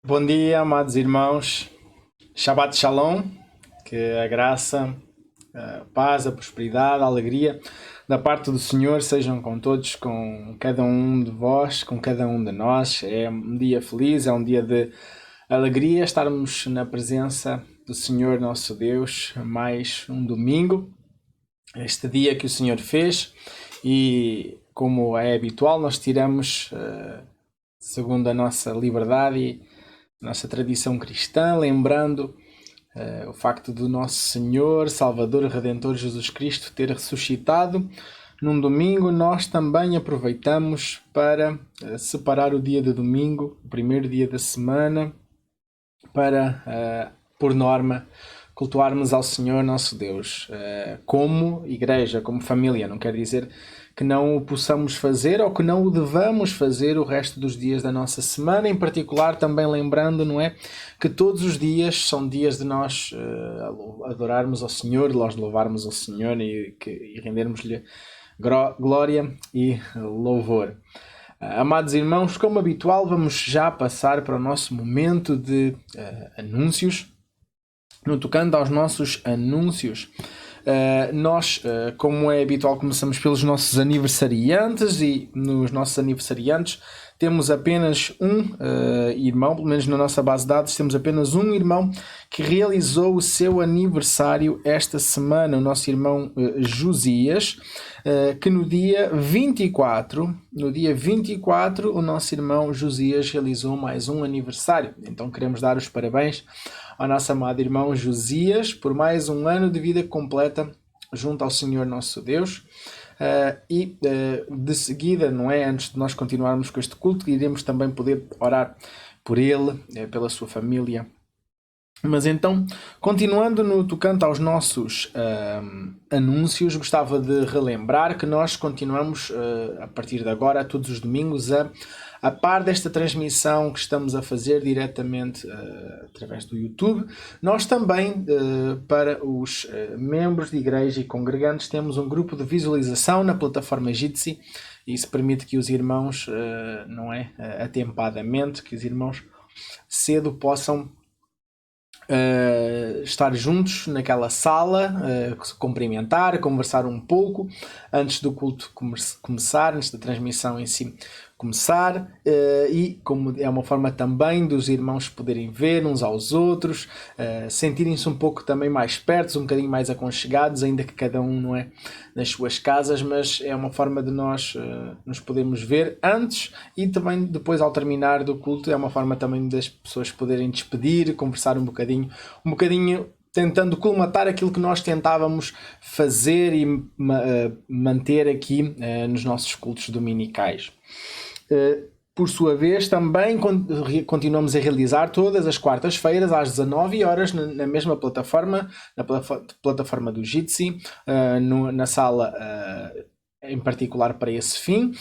Bom dia, amados irmãos. Shabbat Shalom. Que a graça, a paz, a prosperidade, a alegria da parte do Senhor sejam com todos, com cada um de vós, com cada um de nós. É um dia feliz, é um dia de alegria estarmos na presença do Senhor nosso Deus. Mais um domingo, este dia que o Senhor fez, e como é habitual, nós tiramos, segundo a nossa liberdade e nossa tradição cristã, lembrando o facto do nosso Senhor, Salvador e Redentor Jesus Cristo ter ressuscitado num domingo. Nós também aproveitamos para separar o dia de domingo, o primeiro dia da semana, para, por norma, cultuarmos ao Senhor nosso Deus, como igreja, como família. Não quer dizer que não o possamos fazer ou que não o devamos fazer o resto dos dias da nossa semana, em particular também lembrando, não é, que todos os dias são dias de nós adorarmos ao Senhor, de nós louvarmos ao Senhor e rendermos-lhe glória e louvor. Amados irmãos, como habitual, vamos já passar para o nosso momento de anúncios. No tocante aos nossos anúncios, nós, como é habitual, começamos pelos nossos aniversariantes, e nos nossos aniversariantes temos apenas um irmão, pelo menos na nossa base de dados temos apenas um irmão que realizou o seu aniversário esta semana, o nosso irmão Josias, que no dia 24, o nosso irmão Josias realizou mais um aniversário. Então queremos dar os parabéns ao nosso amado irmão Josias por mais um ano de vida completa junto ao Senhor nosso Deus. De seguida, não é, antes de nós continuarmos com este culto, iremos também poder orar por ele, pela sua família. Mas então, continuando no tocante aos nossos anúncios, gostava de relembrar que nós continuamos, a partir de agora, todos os domingos, a par desta transmissão que estamos a fazer diretamente através do YouTube. Nós também, para os membros de igreja e congregantes, temos um grupo de visualização na plataforma Jitsi. Isso permite que os irmãos, não é, atempadamente, que os irmãos cedo possam estar juntos naquela sala, cumprimentar, conversar um pouco antes do culto começar, antes da transmissão em si começar, e como é uma forma também dos irmãos poderem ver uns aos outros, sentirem-se um pouco também mais perto, um bocadinho mais aconchegados, ainda que cada um, não é, nas suas casas, mas é uma forma de nós nos podermos ver antes e também depois, ao terminar do culto, é uma forma também das pessoas poderem despedir, conversar um bocadinho tentando colmatar aquilo que nós tentávamos fazer e manter aqui nos nossos cultos dominicais. Por sua vez, também continuamos a realizar todas as quartas-feiras às 19 horas na mesma plataforma, na plataforma do Jitsi, na sala em particular para esse fim.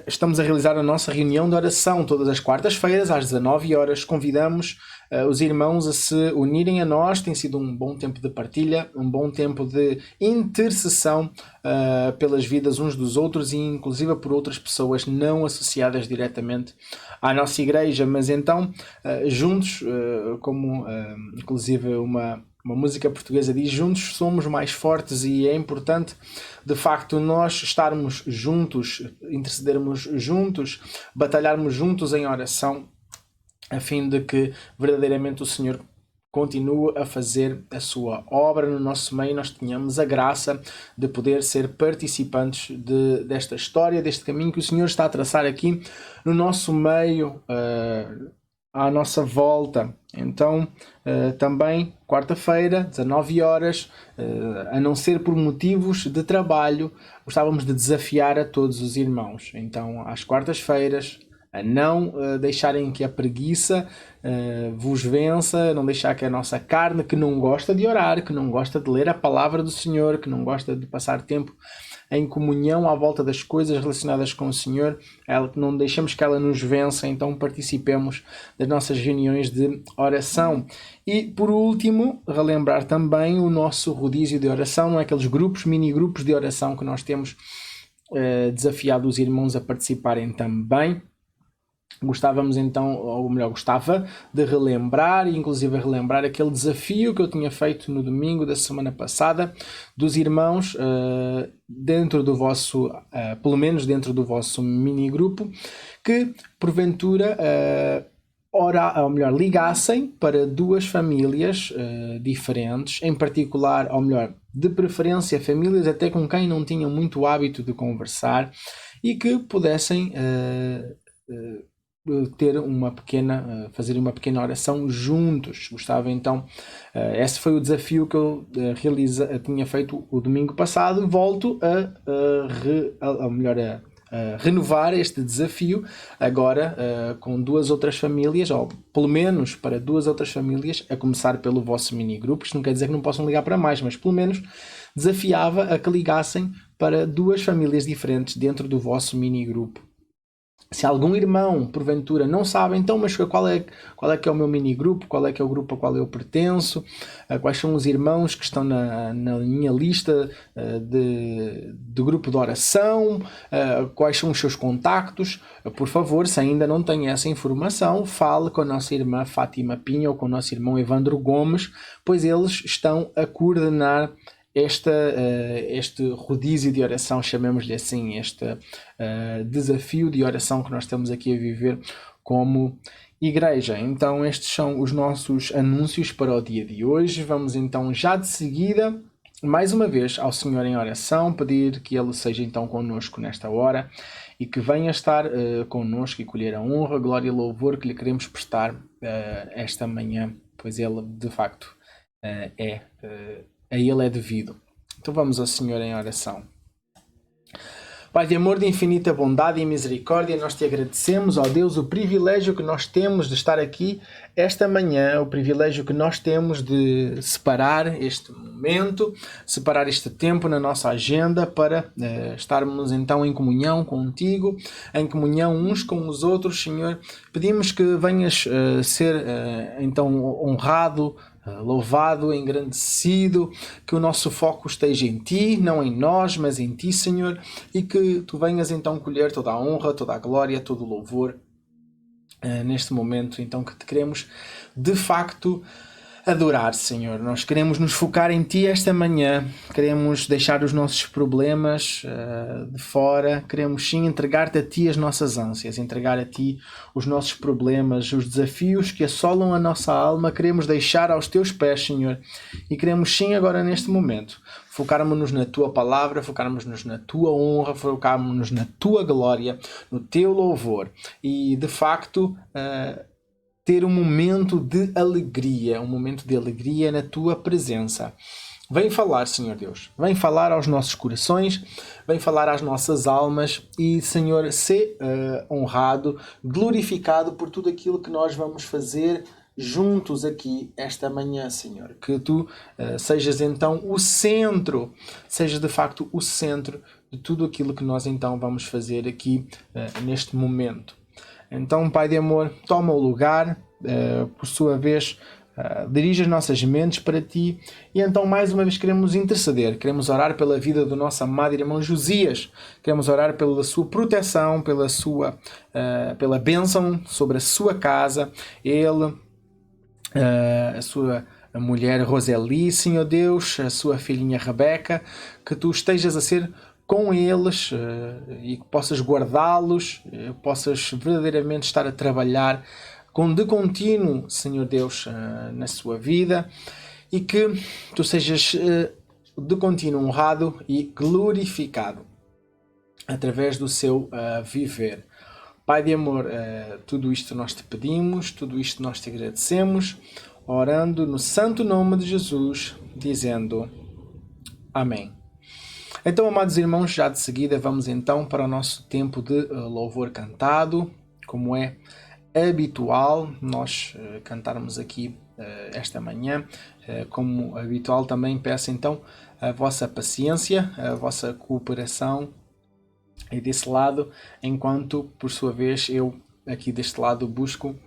Estamos a realizar a nossa reunião de oração todas as quartas-feiras às 19 horas. Convidamos os irmãos a se unirem a nós. Tem sido um bom tempo de partilha, um bom tempo de intercessão pelas vidas uns dos outros e inclusive por outras pessoas não associadas diretamente à nossa igreja. Mas então, juntos, como inclusive uma música portuguesa diz, juntos somos mais fortes, e é importante de facto nós estarmos juntos, intercedermos juntos, batalharmos juntos em oração, a fim de que verdadeiramente o Senhor continue a fazer a sua obra no nosso meio, nós tenhamos a graça de poder ser participantes desta história, deste caminho que o Senhor está a traçar aqui no nosso meio, à nossa volta. Então, também, quarta-feira, 19 horas, a não ser por motivos de trabalho, gostávamos de desafiar a todos os irmãos. Então, às quartas-feiras, a não deixarem que a preguiça vos vença, não deixar que a nossa carne, que não gosta de orar, que não gosta de ler a palavra do Senhor, que não gosta de passar tempo em comunhão à volta das coisas relacionadas com o Senhor, não deixemos que ela nos vença. Então participemos das nossas reuniões de oração. E por último, relembrar também o nosso rodízio de oração, não é? Aqueles grupos, mini-grupos de oração que nós temos desafiado os irmãos a participarem também. Gostávamos então, ou melhor, gostava de relembrar e inclusive relembrar aquele desafio que eu tinha feito no domingo da semana passada dos irmãos dentro do vosso, pelo menos dentro do vosso mini grupo, que porventura ou melhor, ligassem para duas famílias diferentes, em particular, ou melhor, de preferência famílias até com quem não tinham muito hábito de conversar e que pudessem ter uma pequena, fazer uma pequena oração juntos. Gostava então, esse foi o desafio que eu tinha feito o domingo passado. Volto a renovar este desafio agora com duas outras famílias, ou pelo menos para duas outras famílias, a começar pelo vosso mini grupo. Isto não quer dizer que não possam ligar para mais, mas pelo menos desafiava a que ligassem para duas famílias diferentes dentro do vosso mini grupo. Se algum irmão, porventura, não sabe, então, mas qual é que é o meu mini-grupo, qual é que é o grupo a qual eu pertenço, quais são os irmãos que estão na minha lista de grupo de oração, quais são os seus contactos, por favor, se ainda não tem essa informação, fale com a nossa irmã Fátima Pinho ou com o nosso irmão Evandro Gomes, pois eles estão a coordenar este rodízio de oração, chamemos-lhe assim, este desafio de oração que nós estamos aqui a viver como igreja. Então estes são os nossos anúncios para o dia de hoje. Vamos então já de seguida, mais uma vez, ao Senhor em oração, pedir que Ele seja então connosco nesta hora e que venha estar connosco e colher a honra, glória e louvor que lhe queremos prestar esta manhã, pois Ele de facto a Ele é devido. Então vamos ao Senhor em oração. Pai de amor, de infinita bondade e misericórdia, nós te agradecemos, ó Deus, o privilégio que nós temos de estar aqui esta manhã, o privilégio que nós temos de separar este momento, separar este tempo na nossa agenda para estarmos então em comunhão contigo, em comunhão uns com os outros, Senhor. Pedimos que venhas ser então honrado, louvado, engrandecido, que o nosso foco esteja em Ti, não em nós, mas em Ti, Senhor, e que Tu venhas então colher toda a honra, toda a glória, todo o louvor neste momento, então que Te queremos de facto adorar, Senhor. Nós queremos nos focar em Ti esta manhã, queremos deixar os nossos problemas de fora, queremos sim entregar-te a Ti as nossas ânsias, entregar a Ti os nossos problemas, os desafios que assolam a nossa alma, queremos deixar aos Teus pés, Senhor, e queremos sim agora neste momento focarmos-nos na Tua palavra, focarmos-nos na Tua honra, focarmos-nos na Tua glória, no Teu louvor e de facto ter um momento de alegria na Tua presença. Vem falar, Senhor Deus. Vem falar aos nossos corações, vem falar às nossas almas e, Senhor, ser honrado, glorificado por tudo aquilo que nós vamos fazer juntos aqui esta manhã, Senhor. Que Tu sejas então o centro, sejas de facto o centro de tudo aquilo que nós então vamos fazer aqui neste momento. Então, Pai de amor, toma o lugar, por sua vez, dirige as nossas mentes para Ti e então mais uma vez queremos interceder, queremos orar pela vida do nosso amado irmão Josias, queremos orar pela sua proteção, pela bênção sobre a sua casa, ele, a sua mulher Roseli, Senhor Deus, a sua filhinha Rebeca, que Tu estejas a ser com eles e que possas guardá-los, possas verdadeiramente estar a trabalhar de contínuo, Senhor Deus, na sua vida e que Tu sejas de contínuo honrado e glorificado através do seu viver. Pai de amor, tudo isto nós Te pedimos, tudo isto nós Te agradecemos, orando no santo nome de Jesus, dizendo amém. Então, amados irmãos, já de seguida vamos então para o nosso tempo de louvor cantado, como é habitual nós cantarmos aqui esta manhã. Como habitual também peço então a vossa paciência, a vossa cooperação e desse lado, enquanto por sua vez eu aqui deste lado busco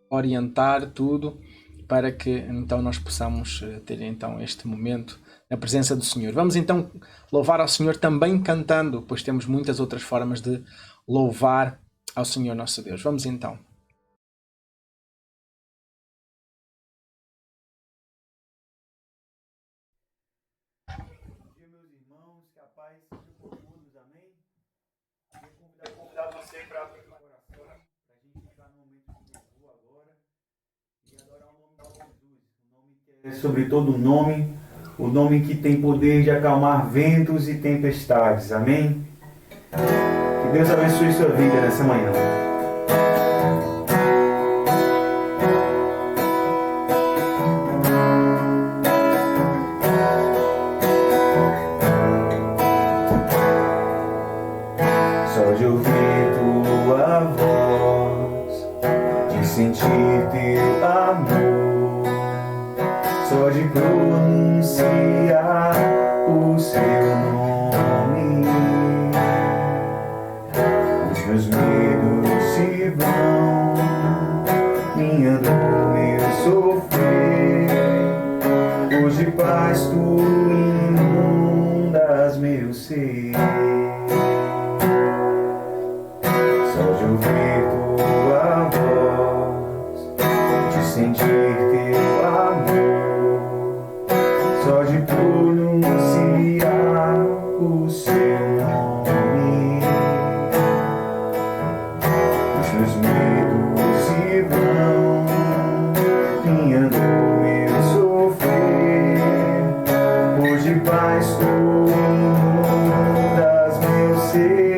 orientar tudo para que então nós possamos ter então este momento na presença do Senhor. Vamos então louvar ao Senhor também cantando, pois temos muitas outras formas de louvar ao Senhor nosso Deus. Vamos então. Bom dia, meus irmãos, que a paz seja com todos, amém? Queria convidar você para abrir o coração, para a gente entrar no momento de louvor agora e adorar o nome de Jesus, o nome que é sobre todo nome, o nome que tem poder de acalmar ventos e tempestades, amém? Que Deus abençoe sua vida nessa manhã. Só de ouvir tua voz, de sentir teu amor, só de pronunciar o seu nome, os meus medos se vão, minha dor, meu sofrer, hoje paz tu inundas meu ser. Só de ouvir tua voz, de sentir teu amor, só de pronunciar o seu nome, os meus medos se vão, minha dor, meu sofrer, hoje paz tu inundas meu ser.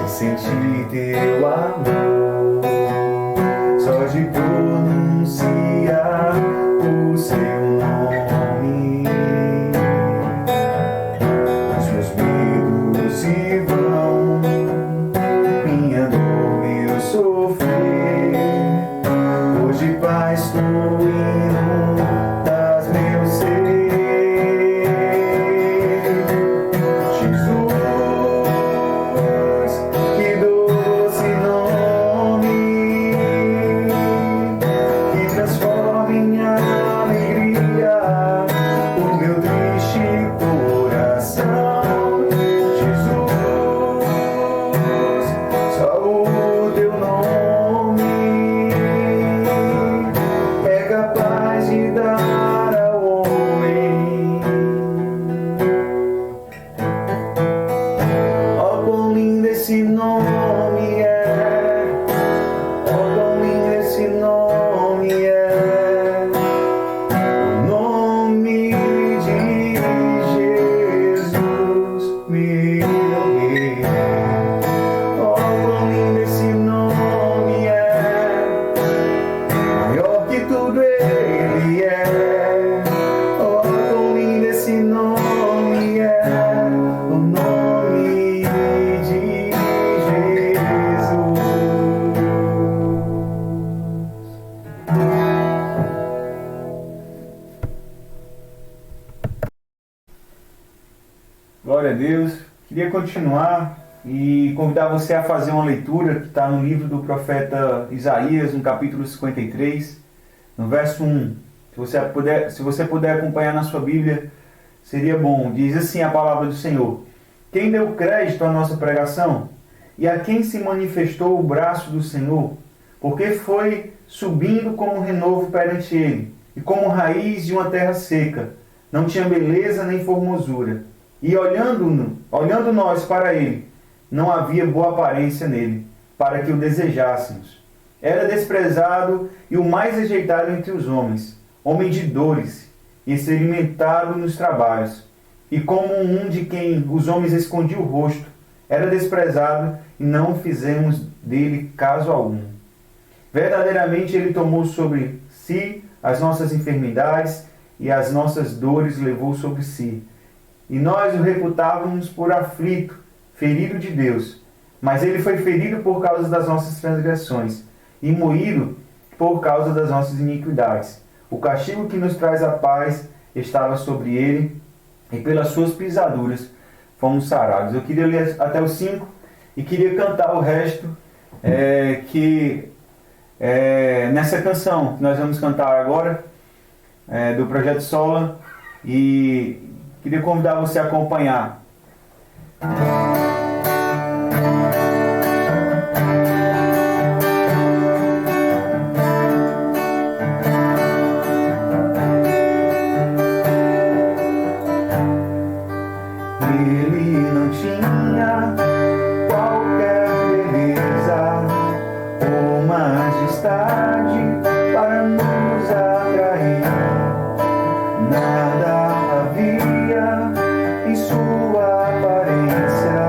Sentir teu amor, só de pronunciar o seu nome, os meus medos se vão, minha dor, meu sofrer, hoje paz tu inundas meu ser. Esse nome é, oh, quão lindo esse nome é, o nome de Jesus, meu Rei. Oh, quão lindo esse nome é, maior que tudo ele é. Oh, quão lindo esse nome é, o nome de Glória a Deus. Queria continuar e convidar você a fazer uma leitura que está no livro do profeta Isaías, no capítulo 53, no verso 1. Se você puder acompanhar na sua Bíblia, seria bom. Diz assim a palavra do Senhor: quem deu crédito à nossa pregação? E a quem se manifestou o braço do Senhor? Porque foi subindo como renovo perante ele, e como raiz de uma terra seca. Não tinha beleza nem formosura. E olhando nós para ele, não havia boa aparência nele, para que o desejássemos. Era desprezado e o mais rejeitado entre os homens, homem de dores, experimentado nos trabalhos, e como um de quem os homens escondiam o rosto, era desprezado e não fizemos dele caso algum. Verdadeiramente ele tomou sobre si as nossas enfermidades e as nossas dores levou sobre si. E nós o reputávamos por aflito, ferido de Deus. Mas ele foi ferido por causa das nossas transgressões, e moído por causa das nossas iniquidades. O castigo que nos traz a paz estava sobre ele, e pelas suas pisaduras fomos sarados. Eu queria ler até o 5 e queria cantar o resto, nessa canção que nós vamos cantar agora, do Projeto Sola, e queria convidar você a acompanhar. Ele não tinha qualquer beleza ou majestade para nos atrair. Nada havia em sua aparência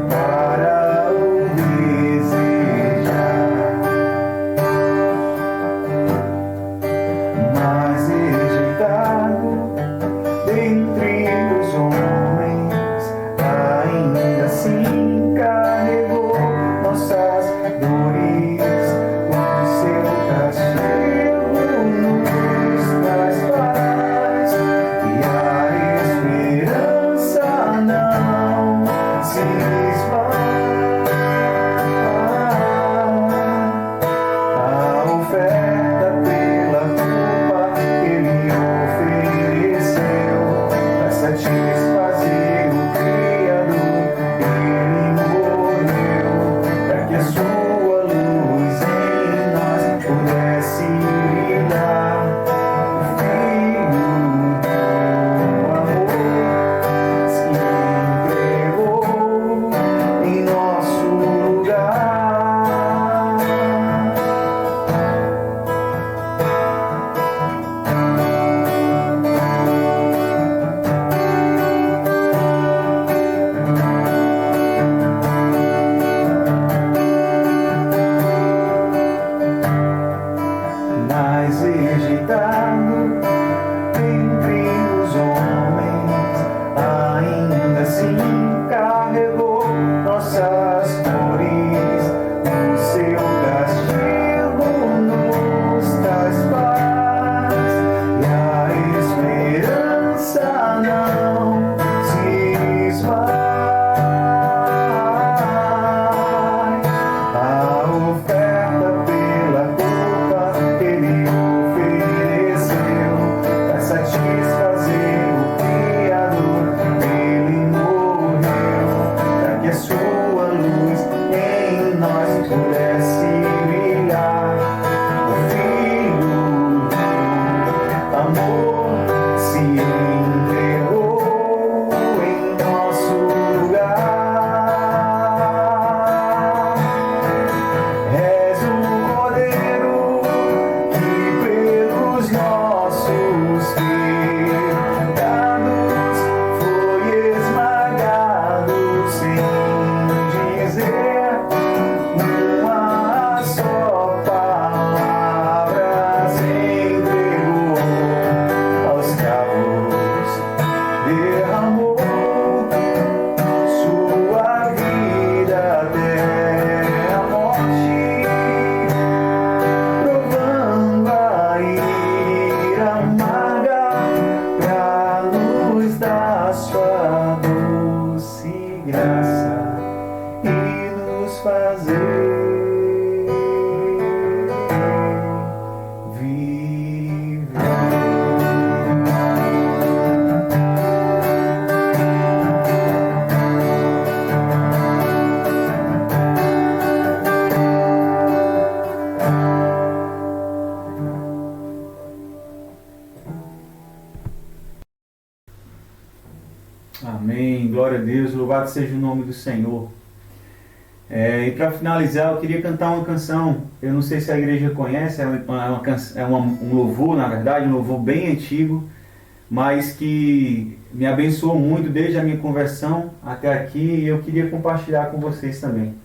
para o desejar, mas rejeitado dentre os homens, ainda assim carregou nossas dores. O seu castigo nos traz paz, e a esperança não se esvai. A oferta pela culpa que ele ofereceu para satisfazer o Criador, ele morreu para que a sua luz em nós pudesse brilhar. O Filho do amor se entregou em nosso lugar. Mas rejeitado entre os homens, ainda assim carregou nossas dores. O seu castigo nos traz paz, e a esperança não se esvai. A oferta pela culpa que ele ofereceu para satisfazer o Criador, ele morreu para que a sua luz em nós pudesse brilhar. O Filho do amor se entregou em nosso lugar. És o Cordeiro que pelos nossos pecados foi esmagado, sem dizer uma só palavra, se entregou aos cravos, derramou sua vida até a morte, provando a ira amarga pra nos dar sua doce graça e nos fazer viver. Amém, glória a Deus, louvado seja o nome do Senhor. E para finalizar, eu queria cantar uma canção. Eu não sei se a igreja conhece, um louvor, na verdade, um louvor bem antigo, mas que me abençoou muito desde a minha conversão até aqui, e eu queria compartilhar com vocês também.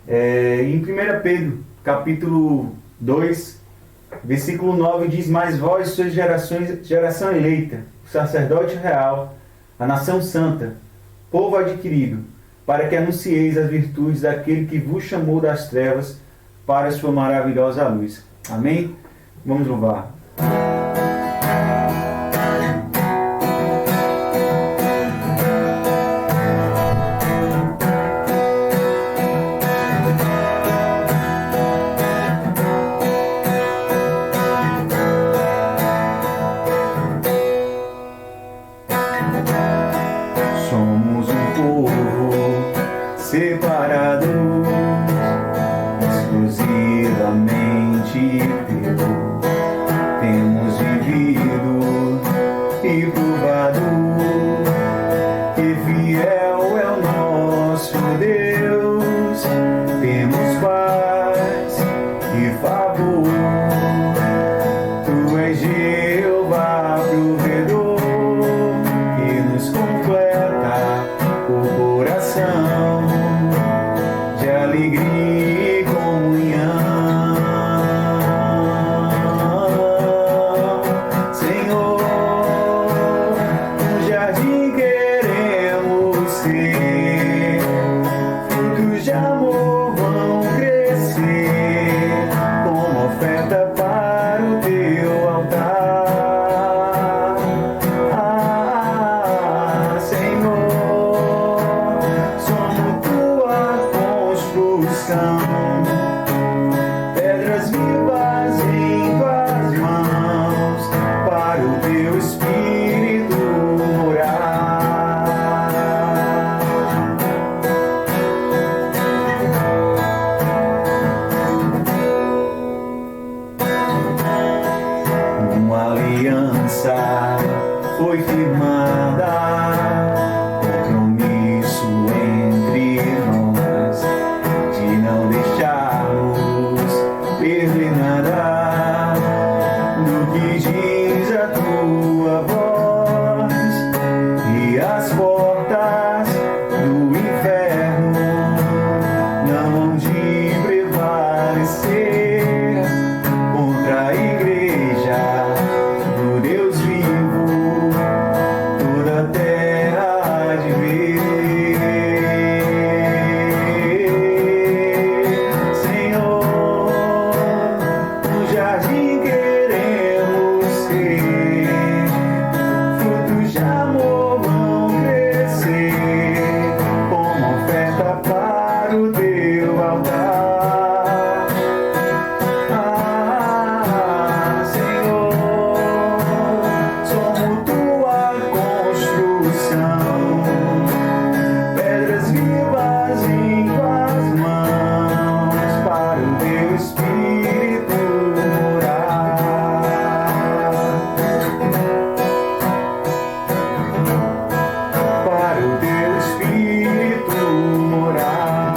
Em 1 Pedro, capítulo 2, Versículo 9 diz: Mas vós sois geração eleita, o sacerdote real, a nação santa, povo adquirido, para que anuncieis as virtudes daquele que vos chamou das trevas para a sua maravilhosa luz. Amém? Vamos louvar. Somos um povo separado exclusivamente teu. Temos vivido e provado que fiel é o nosso Deus. Temos paz e favor. Tu és Jeová provedor, que nos completa o coração de alegria e comunhão. Senhor, no jardim queremos ser, frutos de amor vão crescer, como oferta para o teu altar. Senhor, somos tua construção, pedras vivas em tuas mãos, para o teu Espírito morar. Uma aliança foi firmada, compromisso entre nós, de não deixarmos perder nada do que diz a tua voz, e as portas do inferno não hão de prevalecer contra a igreja do Deus vivo, toda a terra há de ver. Senhor, no jardim queremos ser, frutos de amor vão crescer, como oferta para o teu altar. Senhor, somos tua construção, pedras vivas em tuas mãos, para o teu Espírito morar. Para o teu Espírito morar.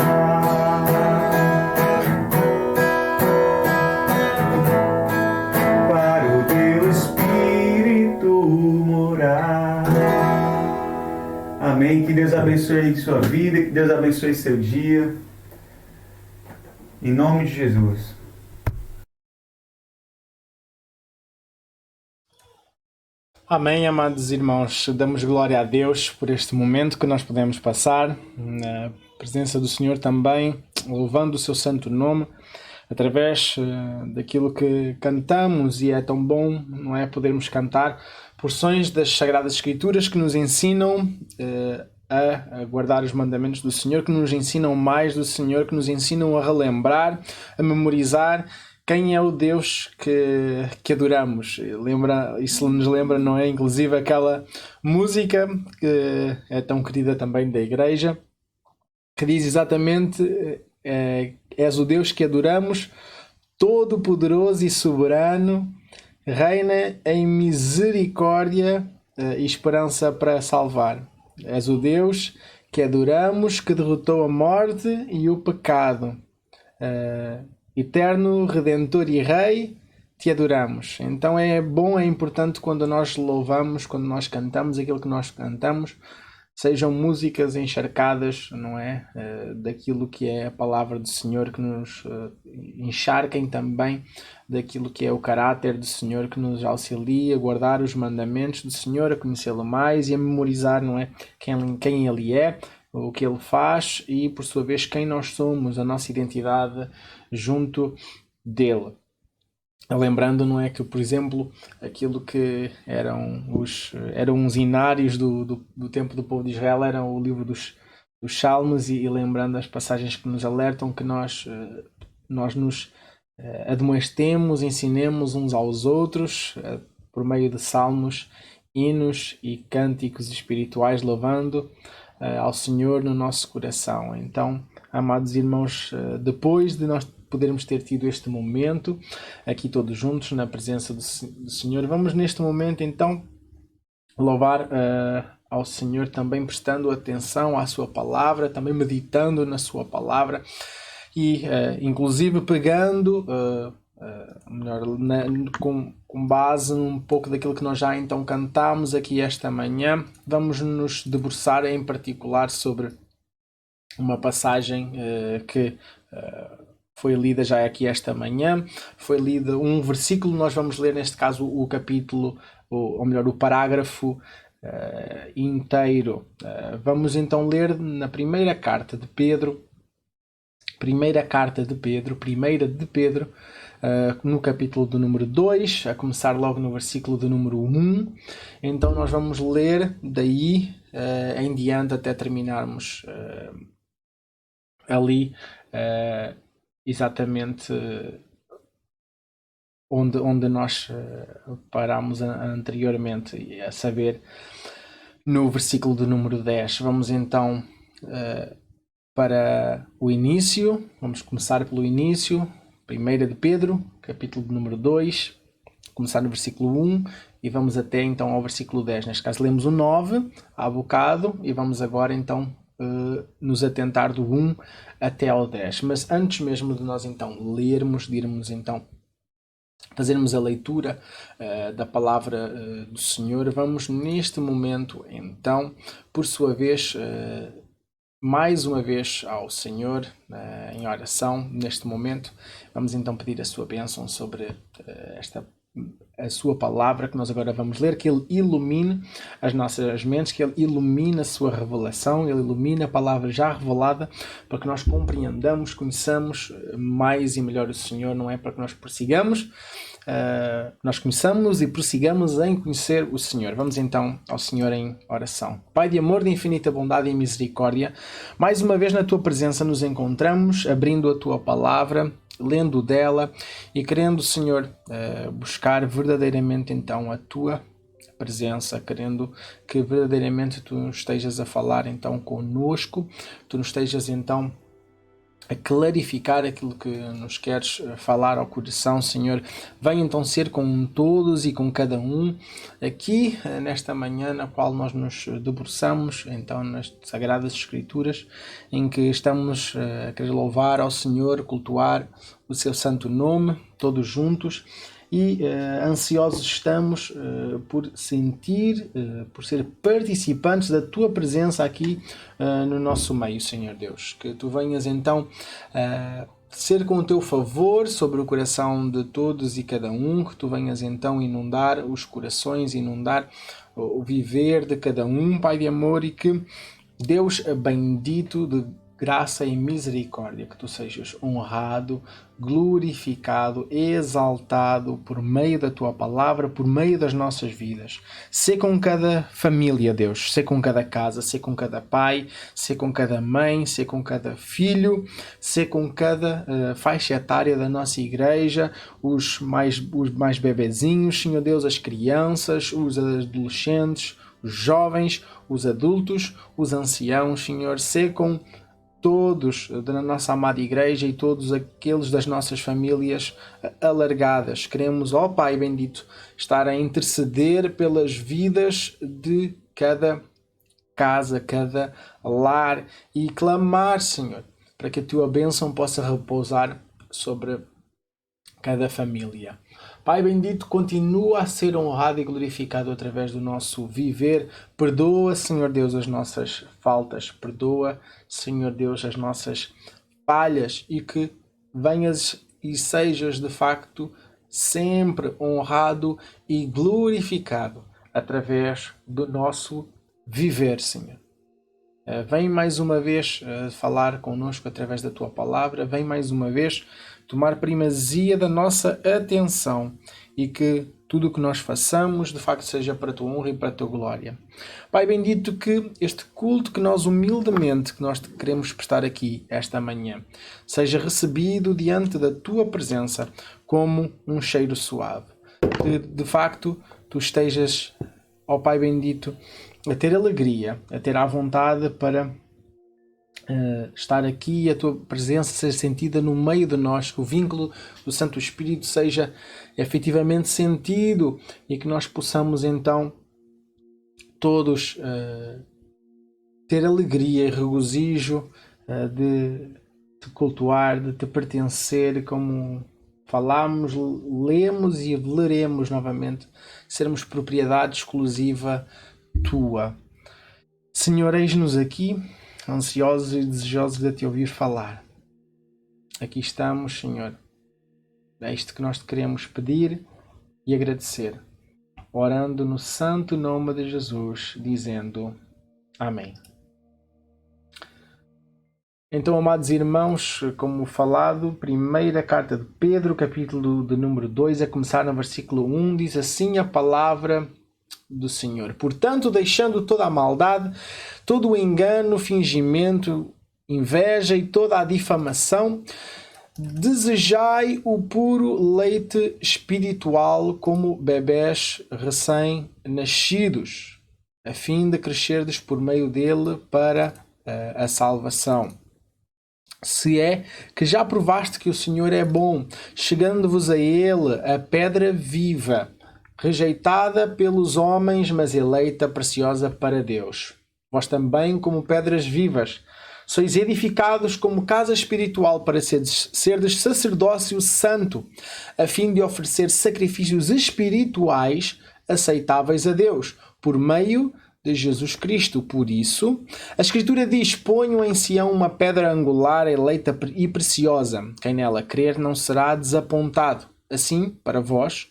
Para o teu Espírito morar. Amém. Que Deus abençoe sua vida, que Deus abençoe seu dia. Em nome de Jesus. Amém, amados irmãos. Damos glória a Deus por este momento que nós podemos passar na presença do Senhor também, louvando o seu santo nome, através daquilo que cantamos, e é tão bom, não é, podermos cantar porções das Sagradas Escrituras que nos ensinam a guardar os mandamentos do Senhor, que nos ensinam mais do Senhor, que nos ensinam a relembrar, a memorizar quem é o Deus que adoramos. Isso nos lembra, não é? Inclusive aquela música que é tão querida também da igreja, que diz exatamente: és o Deus que adoramos, todo-poderoso e soberano, reina em misericórdia e esperança para salvar. És o Deus que adoramos, que derrotou a morte e o pecado. Eterno, Redentor e Rei, te adoramos. Então é bom, é importante quando nós louvamos, quando nós cantamos aquilo que nós cantamos, sejam músicas encharcadas, não é? Daquilo que é a palavra do Senhor, que nos encharquem também daquilo que é o caráter do Senhor, que nos auxilia a guardar os mandamentos do Senhor, a conhecê-lo mais e a memorizar, não é? Quem Ele é, o que Ele faz e, por sua vez, quem nós somos, a nossa identidade junto dele. Lembrando, não é, que, por exemplo, aquilo que eram os inários do tempo do povo de Israel eram o livro dos Salmos e lembrando as passagens que nos alertam que nós nos admoestemos, ensinemos uns aos outros por meio de salmos, hinos e cânticos espirituais louvando ao Senhor no nosso coração. Então, amados irmãos, depois de nós podermos ter tido este momento aqui todos juntos na presença do Senhor, vamos neste momento então louvar ao Senhor, também prestando atenção à sua palavra, também meditando na sua palavra e inclusive pegando com base um pouco daquilo que nós já então cantámos aqui esta manhã, vamos nos debruçar em particular sobre uma passagem que foi lida já aqui esta manhã. Foi lido um versículo, nós vamos ler neste caso o capítulo, ou melhor, o parágrafo inteiro. Vamos então ler na primeira carta de Pedro, no capítulo do número 2, a começar logo no versículo do número 1. Então nós vamos ler daí em diante até terminarmos ali exatamente onde nós parámos anteriormente, a saber, no versículo do número 10. Vamos então para o início, vamos começar pelo início, 1 de Pedro, capítulo de número 2, começar no versículo 1 e vamos até então ao versículo 10. Neste caso lemos o 9 há bocado e vamos agora então nos atentar do 1 até ao 10. Mas antes mesmo de nós então lermos, de irmos então fazermos a leitura da palavra do Senhor, vamos neste momento então, por sua vez, mais uma vez ao Senhor em oração. Neste momento vamos então pedir a sua bênção sobre a sua palavra que nós agora vamos ler, que Ele ilumine as nossas mentes, que Ele ilumine a sua revelação, Ele ilumine a palavra já revelada, para que nós compreendamos, conheçamos mais e melhor o Senhor, não é? Para que nós prossigamos, nós conheçamos e prossigamos em conhecer o Senhor. Vamos então ao Senhor em oração. Pai de amor, de infinita bondade e misericórdia, mais uma vez na Tua presença nos encontramos, abrindo a Tua palavra, lendo dela e querendo, Senhor, buscar verdadeiramente então a Tua presença, querendo que verdadeiramente Tu estejas a falar então conosco, Tu nos estejas então a clarificar aquilo que nos queres falar ao coração, Senhor. Venha então ser com todos e com cada um aqui nesta manhã na qual nós nos debruçamos então nas Sagradas Escrituras, em que estamos a querer louvar ao Senhor, cultuar o seu santo nome, todos juntos, e ansiosos estamos por sentir, por ser participantes da Tua presença aqui no nosso meio, Senhor Deus. Que Tu venhas então ser com o Teu favor sobre o coração de todos e cada um, que Tu venhas então inundar os corações, inundar o viver de cada um, Pai de amor, e que Deus bendito de graça e misericórdia, que Tu sejas honrado, glorificado, exaltado por meio da Tua palavra, por meio das nossas vidas. Sê com cada família, Deus, sê com cada casa, sê com cada pai, sê com cada mãe, sê com cada filho, sê com cada faixa etária da nossa igreja, os mais bebezinhos, Senhor Deus, as crianças, os adolescentes, os jovens, os adultos, os anciãos, Senhor, sê com todos da nossa amada igreja e todos aqueles das nossas famílias alargadas. Queremos, ó Pai bendito, estar a interceder pelas vidas de cada casa, cada lar e clamar, Senhor, para que a Tua bênção possa repousar sobre cada família. Pai bendito, continua a ser honrado e glorificado através do nosso viver. Perdoa, Senhor Deus, as nossas faltas. Perdoa, Senhor Deus, as nossas falhas e que venhas e sejas de facto sempre honrado e glorificado através do nosso viver, Senhor. Vem mais uma vez falar connosco através da Tua Palavra. Vem mais uma vez tomar primazia da nossa atenção e que tudo o que nós façamos de facto seja para a Tua honra e para a Tua glória. Pai bendito, que este culto que nós humildemente que nós queremos prestar aqui esta manhã seja recebido diante da Tua presença como um cheiro suave. Que de facto Tu estejas, ó Pai bendito, a ter alegria, a ter à vontade para estar aqui e a Tua presença seja sentida no meio de nós, que o vínculo do Santo Espírito seja efetivamente sentido e que nós possamos então todos ter alegria e regozijo de te cultuar, de te pertencer, como falámos, lemos e leremos novamente, sermos propriedade exclusiva Tua. Senhor, eis-nos aqui, ansiosos e desejosos de Te ouvir falar. Aqui estamos, Senhor. É isto que nós te queremos pedir e agradecer, orando no santo nome de Jesus, dizendo Amém. Então, amados irmãos, como falado, primeira carta de Pedro, capítulo de número 2, a começar no versículo 1, diz assim a palavra do Senhor. Portanto, deixando toda a maldade, todo o engano, fingimento, inveja e toda a difamação, desejai o puro leite espiritual como bebés recém-nascidos, a fim de crescerdes por meio dele para a salvação. Se é que já provaste que o Senhor é bom, chegando-vos a ele a pedra viva, rejeitada pelos homens, mas eleita, preciosa para Deus. Vós também, como pedras vivas, sois edificados como casa espiritual para serdes sacerdócio santo, a fim de oferecer sacrifícios espirituais aceitáveis a Deus, por meio de Jesus Cristo. Por isso, a Escritura diz: ponham em Sião uma pedra angular, eleita e preciosa. Quem nela crer não será desapontado. Assim, para vós,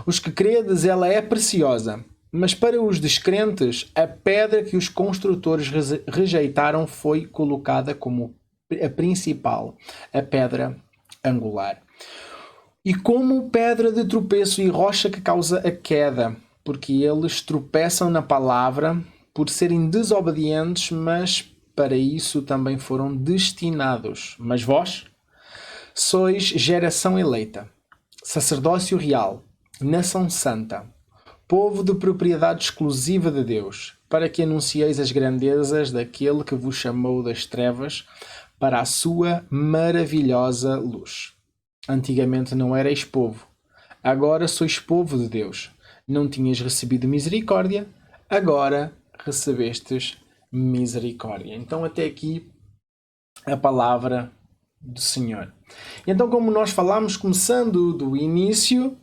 os que credes, ela é preciosa. Mas para os descrentes, a pedra que os construtores rejeitaram foi colocada como a principal, a pedra angular. E como pedra de tropeço e rocha que causa a queda, porque eles tropeçam na palavra por serem desobedientes, mas para isso também foram destinados. Mas vós sois geração eleita, sacerdócio real, nação santa, povo de propriedade exclusiva de Deus, para que anuncieis as grandezas daquele que vos chamou das trevas para a sua maravilhosa luz. Antigamente não erais povo, agora sois povo de Deus. Não tinhas recebido misericórdia, agora recebestes misericórdia. Então até aqui a palavra do Senhor. Então, como nós falámos, começando do início,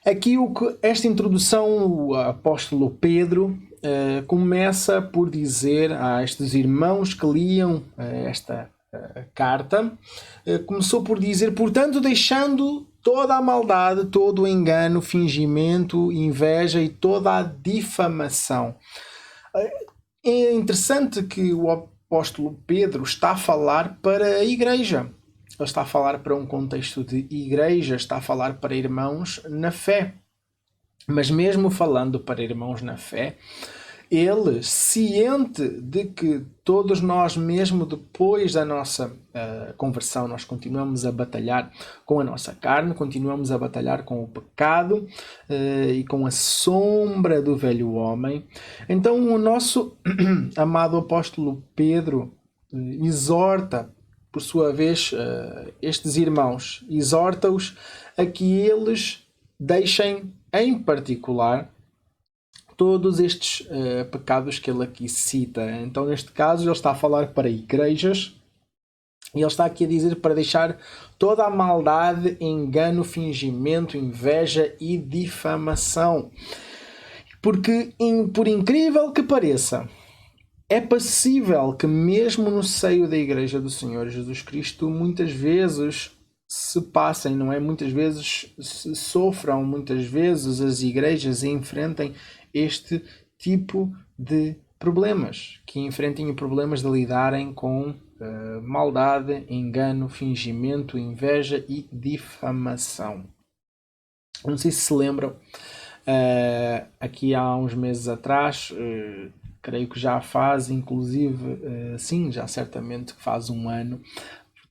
aqui esta introdução, o apóstolo Pedro começa por dizer a estes irmãos que liam esta carta, começou por dizer: portanto, deixando toda a maldade, todo o engano, fingimento, inveja e toda a difamação. É interessante que o apóstolo Pedro está a falar para a igreja. Ele está a falar para um contexto de igreja, está a falar para irmãos na fé. Mas mesmo falando para irmãos na fé, ele, ciente de que todos nós, mesmo depois da nossa conversão, nós continuamos a batalhar com a nossa carne, continuamos a batalhar com o pecado e com a sombra do velho homem. Então o nosso amado apóstolo Pedro exorta, por sua vez, estes irmãos, exorta-os a que eles deixem, em particular, todos estes pecados que ele aqui cita. Então, neste caso, ele está a falar para igrejas E ele está aqui a dizer para deixar toda a maldade, engano, fingimento, inveja e difamação. Porque, por incrível que pareça, é possível que mesmo no seio da Igreja do Senhor Jesus Cristo muitas vezes se passem, não é? Muitas vezes se sofram, muitas vezes as igrejas enfrentem este tipo de problemas, que enfrentem problemas de lidarem com maldade, engano, fingimento, inveja e difamação. Não sei se lembram, aqui há uns meses atrás, creio que já faz, inclusive, sim, já certamente faz um ano,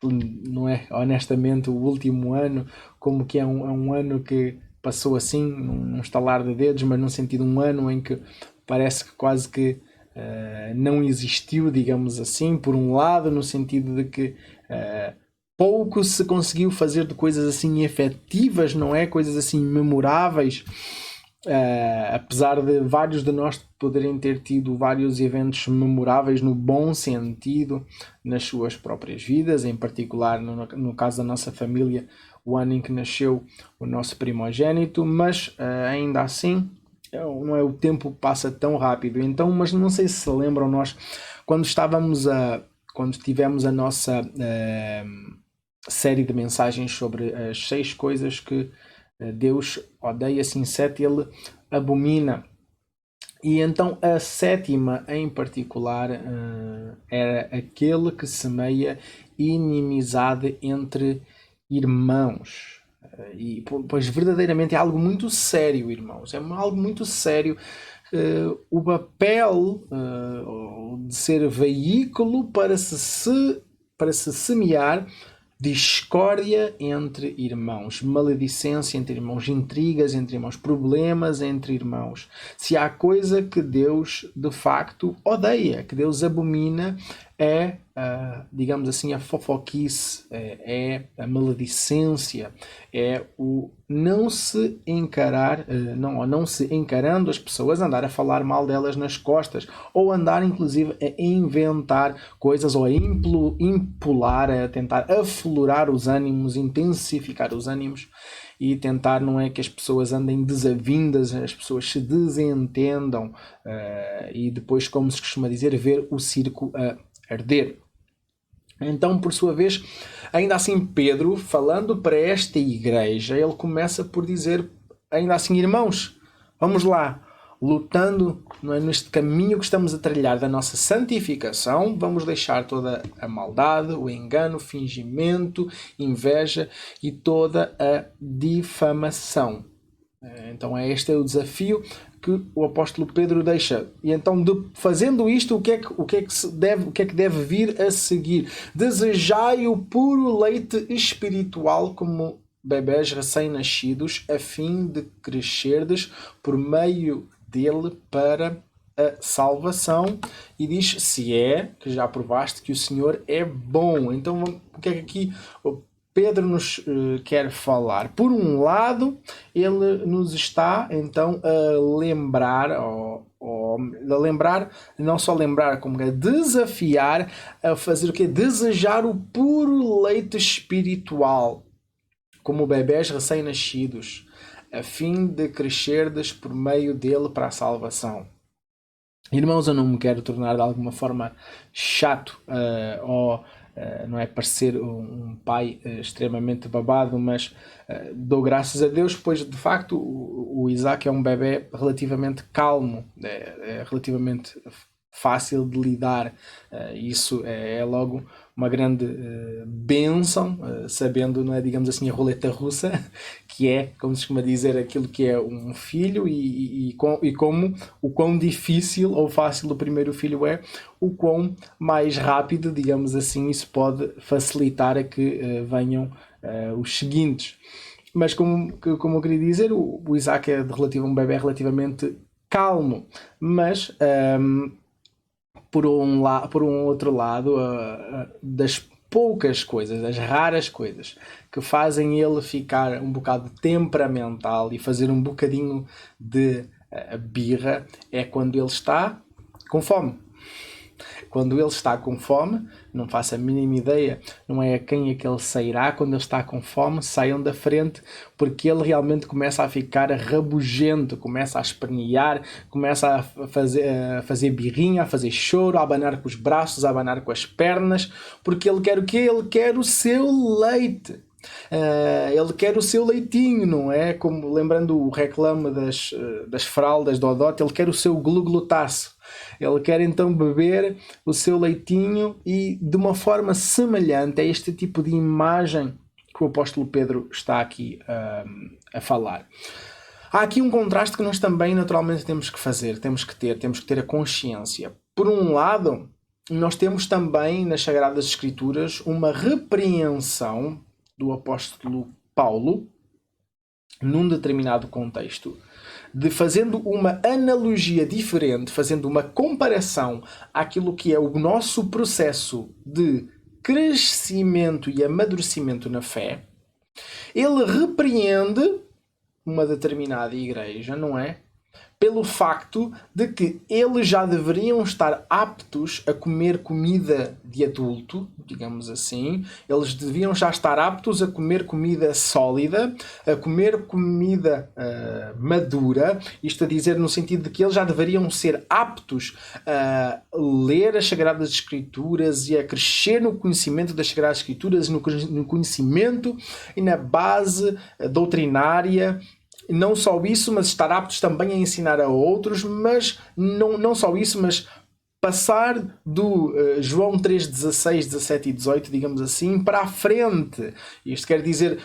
não é honestamente o último ano, como que é um ano que passou assim, num estalar de dedos, mas num sentido um ano em que parece que quase que não existiu, digamos assim, por um lado, no sentido de que pouco se conseguiu fazer de coisas assim efetivas, não é? Coisas assim memoráveis, apesar de vários de nós poderem ter tido vários eventos memoráveis no bom sentido nas suas próprias vidas, em particular no caso da nossa família, o ano em que nasceu o nosso primogênito, mas ainda assim não é, o tempo passa tão rápido. Então, mas não sei se lembram, nós quando tivemos a nossa série de mensagens sobre as 6 coisas que Deus odeia, assim 7 ele abomina. E então a 7ª em particular era aquele que semeia inimizade entre irmãos. E pois verdadeiramente é algo muito sério, irmãos. É algo muito sério. O papel de ser veículo para se semear discórdia entre irmãos, maledicência entre irmãos, intrigas entre irmãos, problemas entre irmãos. Se há coisa que Deus de facto odeia, que Deus abomina, é, digamos assim, a fofoquice, é a maledicência, é o não se encarar, não se encarando as pessoas, andar a falar mal delas nas costas, ou andar inclusive a inventar coisas, ou a impular, a tentar aflorar os ânimos, intensificar os ânimos, e tentar, não é, que as pessoas andem desavindas, as pessoas se desentendam, e depois, como se costuma dizer, ver o circo a arder. Então, por sua vez, ainda assim Pedro, falando para esta igreja, ele começa por dizer, ainda assim, irmãos, vamos lá, lutando, não é, neste caminho que estamos a trilhar da nossa santificação, vamos deixar toda a maldade, o engano, o fingimento, inveja e toda a difamação. Então este é o desafio que o apóstolo Pedro deixa. E então, fazendo isto, o que é que deve vir a seguir? Desejai o puro leite espiritual como bebés recém-nascidos, a fim de crescerdes por meio dele para a salvação. E diz, se é, que já provaste que o Senhor é bom. Então, o que é que aqui Pedro nos quer falar? Por um lado, ele nos está então a lembrar, não só lembrar, como a desafiar a fazer o quê? Desejar o puro leite espiritual, como bebés recém-nascidos, a fim de crescerdes por meio dele para a salvação. Irmãos, eu não me quero tornar de alguma forma chato ou não é parecer um pai extremamente babado, mas dou graças a Deus, pois de facto o Isaac é um bebê relativamente calmo, é relativamente fácil de lidar. Isso é logo uma grande bênção, sabendo, não é, digamos assim, a roleta russa, que é, como se costuma dizer, aquilo que é um filho e como o quão difícil ou fácil o primeiro filho é, o quão mais rápido, digamos assim, isso pode facilitar a que venham os seguintes. Mas como eu queria dizer, o Isaac é um bebê relativamente calmo, mas por um outro lado, das poucas coisas, das raras coisas que fazem ele ficar um bocado temperamental e fazer um bocadinho de birra, é quando ele está com fome. Quando ele está com fome, não faço a mínima ideia, não é a quem é que ele sairá quando ele está com fome, saiam da frente, porque ele realmente começa a ficar rabugento, começa a espernear, começa a fazer birrinha, a fazer choro, a abanar com os braços, a abanar com as pernas, porque ele quer o quê? Ele quer o seu leite. Ele quer o seu leitinho, não é? Como lembrando o reclame das fraldas do Odote, ele quer o seu glu-glutaço. Ele quer então beber o seu leitinho e de uma forma semelhante a este tipo de imagem que o apóstolo Pedro está aqui a falar. Há aqui um contraste que nós também naturalmente temos que fazer, temos que ter a consciência. Por um lado, nós temos também nas Sagradas Escrituras uma repreensão do apóstolo Paulo, num determinado contexto, de fazendo uma analogia diferente, fazendo uma comparação àquilo que é o nosso processo de crescimento e amadurecimento na fé, ele repreende uma determinada igreja, não é? Pelo facto de que eles já deveriam estar aptos a comer comida de adulto, digamos assim. Eles deviam já estar aptos a comer comida sólida, a comer comida madura. Isto a dizer no sentido de que eles já deveriam ser aptos a ler as Sagradas Escrituras e a crescer no conhecimento das Sagradas Escrituras, no conhecimento e na base doutrinária. Não só isso, mas estar aptos também a ensinar a outros, mas não só isso, mas passar do João 3, 16, 17 e 18, digamos assim, para a frente. Isto quer dizer,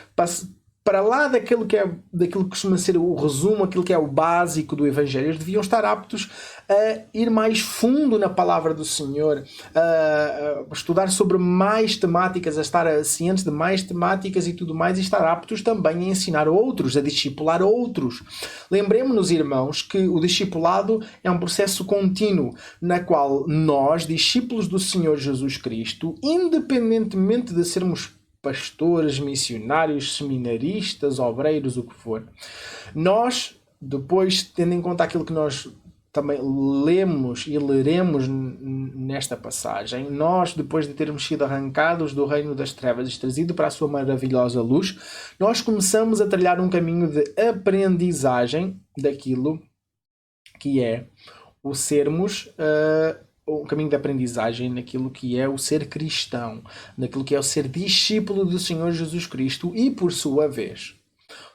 para lá daquilo que costuma ser o resumo, aquilo que é o básico do Evangelho. Eles deviam estar aptos a ir mais fundo na palavra do Senhor, a estudar sobre mais temáticas, a estar cientes de mais temáticas e tudo mais, e estar aptos também a ensinar outros, a discipular outros. Lembremos-nos, irmãos, que o discipulado é um processo contínuo, na qual nós, discípulos do Senhor Jesus Cristo, independentemente de sermos pastores, missionários, seminaristas, obreiros, o que for, nós, depois, tendo em conta aquilo que nós também lemos e leremos nesta passagem, nós, depois de termos sido arrancados do reino das trevas e trazido para a sua maravilhosa luz, nós começamos a trilhar um caminho de aprendizagem daquilo que é o sermos um caminho de aprendizagem naquilo que é o ser cristão, naquilo que é o ser discípulo do Senhor Jesus Cristo, e por sua vez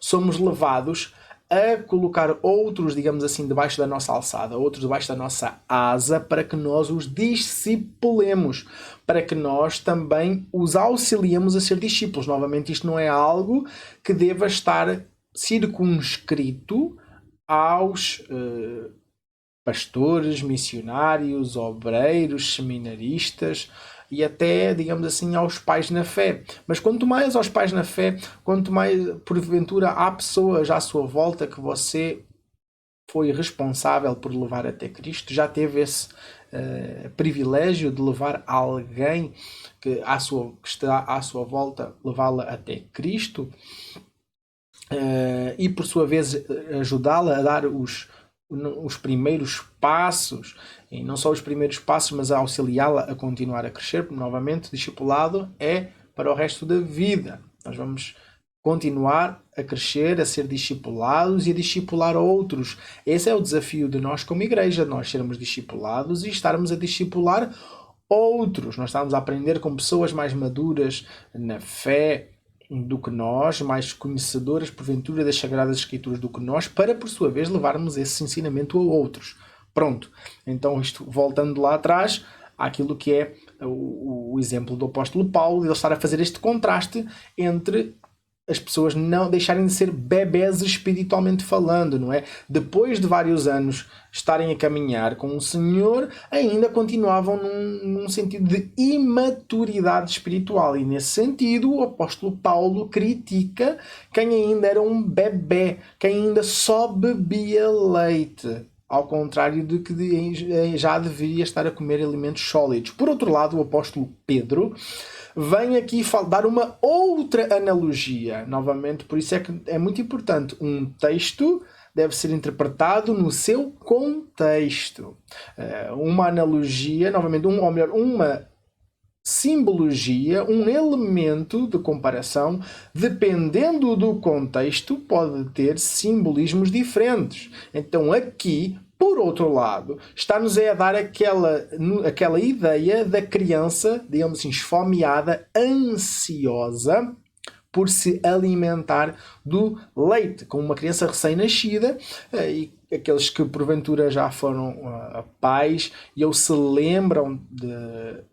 somos levados a colocar outros, digamos assim, debaixo da nossa alçada, outros debaixo da nossa asa, para que nós os discipulemos, para que nós também os auxiliemos a ser discípulos. Novamente, isto não é algo que deva estar circunscrito aos pastores, missionários, obreiros, seminaristas e até, digamos assim, aos pais na fé. Mas quanto mais aos pais na fé, quanto mais, porventura, há pessoas à sua volta que você foi responsável por levar até Cristo, já teve esse privilégio de levar alguém que está à sua volta, levá-la até Cristo, e por sua vez ajudá-la a dar os primeiros passos, e não só os primeiros passos, mas a auxiliá-la a continuar a crescer, porque novamente discipulado é para o resto da vida. Nós vamos continuar a crescer, a ser discipulados e a discipular outros. Esse é o desafio de nós como igreja, nós sermos discipulados e estarmos a discipular outros. Nós estamos a aprender com pessoas mais maduras na fé do que nós, mais conhecedoras porventura das Sagradas Escrituras do que nós, para por sua vez levarmos esse ensinamento a outros. Pronto, então isto voltando lá atrás àquilo que é o exemplo do apóstolo Paulo, ele estar a fazer este contraste entre as pessoas não deixarem de ser bebés espiritualmente falando, não é? Depois de vários anos estarem a caminhar com o Senhor, ainda continuavam num sentido de imaturidade espiritual. E nesse sentido, o apóstolo Paulo critica quem ainda era um bebé, quem ainda só bebia leite, ao contrário de que já deveria estar a comer alimentos sólidos. Por outro lado, o apóstolo Pedro vem aqui dar uma outra analogia, novamente, por isso é que é muito importante um texto deve ser interpretado no seu contexto. Uma analogia, novamente, uma simbologia, um elemento de comparação, dependendo do contexto, pode ter simbolismos diferentes. Então aqui, por outro lado, está-nos a dar aquela ideia da criança, digamos assim, esfomeada, ansiosa, por se alimentar do leite, como uma criança recém-nascida, e aqueles que porventura já foram pais e ou se lembram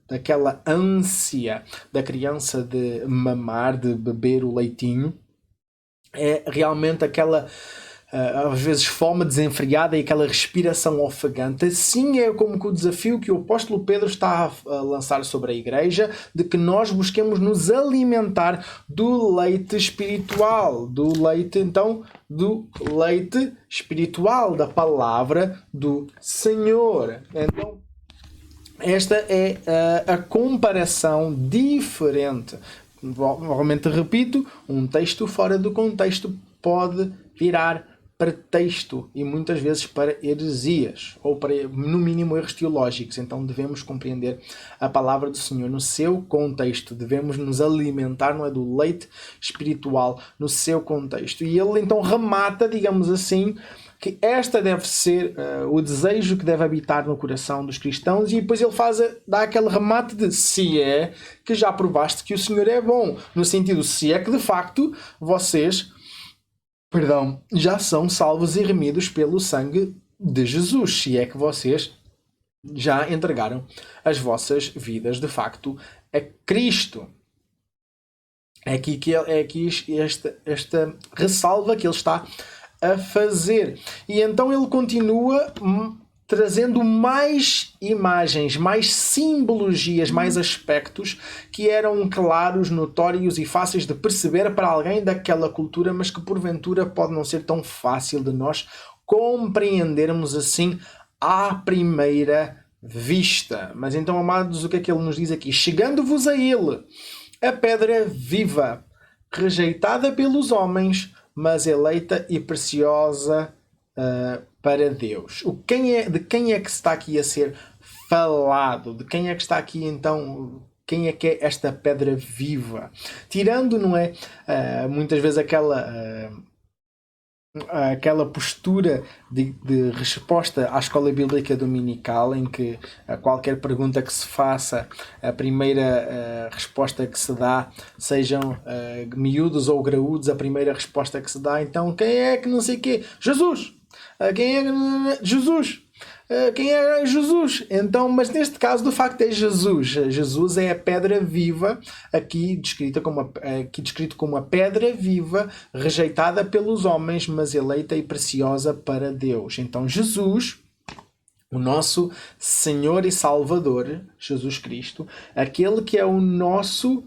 daquela ânsia da criança de mamar, de beber o leitinho, é realmente aquela às vezes fome desenfreada e aquela respiração ofegante. Assim é como que o desafio que o apóstolo Pedro está a lançar sobre a igreja, de que nós busquemos nos alimentar do leite espiritual, do leite espiritual, da palavra do Senhor. Então, esta é a comparação diferente. Novamente repito, um texto fora do contexto pode virar pretexto e muitas vezes para heresias ou para, no mínimo, erros teológicos. Então devemos compreender a palavra do Senhor no seu contexto. Devemos nos alimentar, não é, do leite espiritual no seu contexto. E ele então remata, digamos assim, que esta deve ser o desejo que deve habitar no coração dos cristãos, e depois ele dá aquele remate de se é que já provaste que o Senhor é bom, no sentido se é que de facto vocês já são salvos e remidos pelo sangue de Jesus, se é que vocês já entregaram as vossas vidas de facto a Cristo. É aqui esta ressalva que ele está a fazer. E então ele continua trazendo mais imagens, mais simbologias, mais aspectos que eram claros, notórios e fáceis de perceber para alguém daquela cultura, mas que porventura pode não ser tão fácil de nós compreendermos assim à primeira vista. Mas então, amados, o que é que ele nos diz aqui? Chegando-vos a ele, a pedra viva, rejeitada pelos homens, mas eleita e preciosa para Deus. De quem é que está aqui a ser falado? De quem é que está aqui então? Quem é que é esta pedra viva? Tirando, não é? Muitas vezes aquela postura de resposta à escola bíblica dominical, em que a qualquer pergunta que se faça, a primeira resposta que se dá, sejam miúdos ou graúdos, a primeira resposta que se dá, então, quem é que não sei o quê? Jesus! Quem é Jesus? Quem é Jesus? Então, mas neste caso, de facto, é Jesus. Jesus é a pedra viva, aqui descrito como a pedra viva, rejeitada pelos homens, mas eleita e preciosa para Deus. Então, Jesus, o nosso Senhor e Salvador, Jesus Cristo, aquele que é o nosso,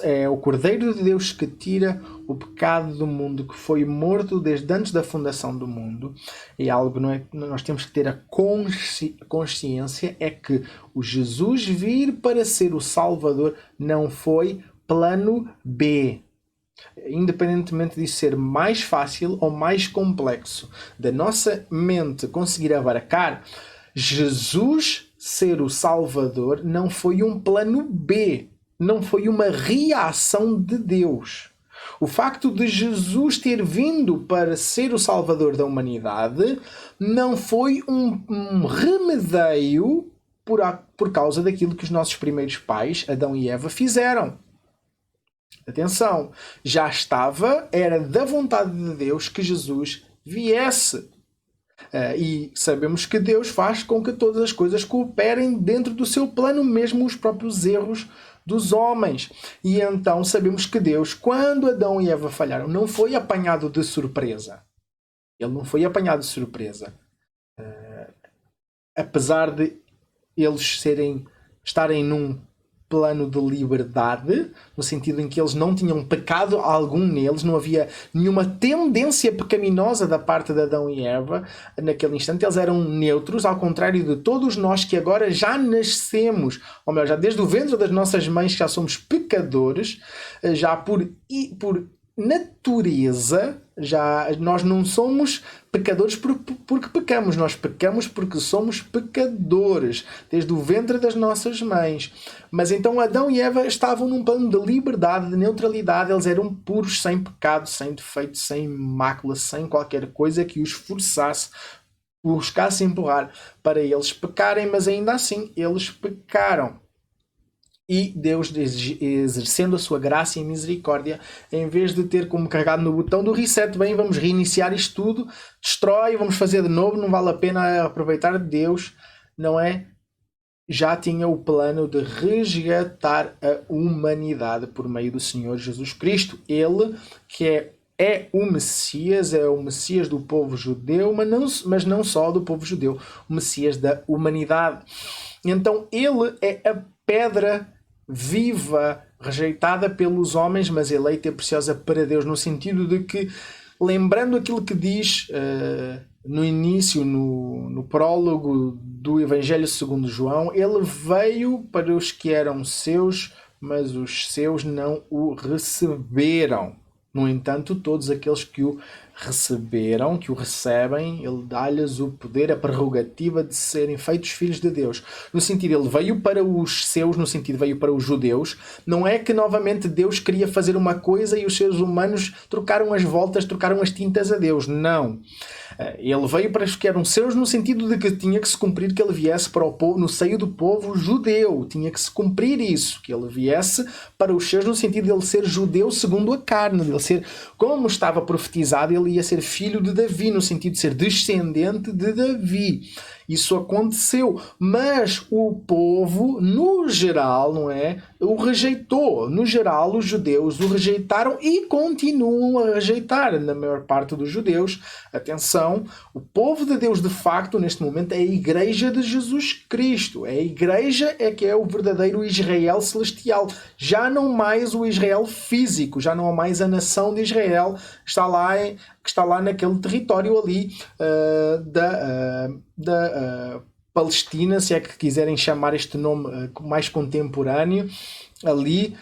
é o Cordeiro de Deus que tira o pecado do mundo, que foi morto desde antes da fundação do mundo, e algo nós temos que ter a consciência, é que o Jesus vir para ser o Salvador não foi plano B. Independentemente de ser mais fácil ou mais complexo da nossa mente conseguir abarcar, Jesus ser o Salvador não foi um plano B, não foi uma reação de Deus. O facto de Jesus ter vindo para ser o Salvador da humanidade não foi um remedeio por causa daquilo que os nossos primeiros pais, Adão e Eva, fizeram. Atenção, era da vontade de Deus que Jesus viesse. E sabemos que Deus faz com que todas as coisas cooperem dentro do seu plano, mesmo os próprios erros dos homens. E então sabemos que Deus, quando Adão e Eva falharam, não foi apanhado de surpresa. Ele não foi apanhado de surpresa. Apesar de eles estarem num plano de liberdade, no sentido em que eles não tinham pecado algum neles, não havia nenhuma tendência pecaminosa da parte de Adão e Eva naquele instante, eles eram neutros, ao contrário de todos nós que agora já nascemos, ou melhor, já desde o ventre das nossas mães já somos pecadores, já por natureza, já nós não somos pecadores porque pecamos, nós pecamos porque somos pecadores, desde o ventre das nossas mães. Mas então Adão e Eva estavam num plano de liberdade, de neutralidade, eles eram puros, sem pecado, sem defeito, sem mácula, sem qualquer coisa que os forçasse, buscasse empurrar para eles pecarem, mas ainda assim eles pecaram. E Deus, exercendo a sua graça e misericórdia, em vez de ter como carregado no botão do reset, bem, vamos reiniciar isto tudo, destrói, vamos fazer de novo, não vale a pena aproveitar de Deus, não é? Já tinha o plano de resgatar a humanidade por meio do Senhor Jesus Cristo. Ele, que é o Messias do povo judeu, mas não só do povo judeu, o Messias da humanidade. Então ele é a pedra viva, rejeitada pelos homens, mas eleita e preciosa para Deus, no sentido de que, lembrando aquilo que diz no início, no prólogo do Evangelho segundo João, ele veio para os que eram seus, mas os seus não o receberam. No entanto, todos aqueles que o receberam, que o recebem, ele dá-lhes o poder, a prerrogativa de serem feitos filhos de Deus. No sentido, ele veio para os seus, no sentido, veio para os judeus. Não é que novamente Deus queria fazer uma coisa e os seres humanos trocaram as voltas, trocaram as tintas a Deus. Não. Ele veio para os que eram seus, no sentido de que tinha que se cumprir que ele viesse para o povo, no seio do povo judeu. Tinha que se cumprir isso, que ele viesse para os seus, no sentido de ele ser judeu segundo a carne, de ele ser, como estava profetizado, ele ia ser filho de Davi, no sentido de ser descendente de Davi. Isso aconteceu, mas o povo, no geral, não é, o rejeitou. No geral, os judeus o rejeitaram e continuam a rejeitar. Na maior parte dos judeus, atenção, o povo de Deus, de facto, neste momento, é a Igreja de Jesus Cristo. A Igreja é que é o verdadeiro Israel celestial. Já não mais o Israel físico, já não há mais a nação de Israel que está lá naquele território ali da Palestina, se é que quiserem chamar este nome mais contemporâneo, ali,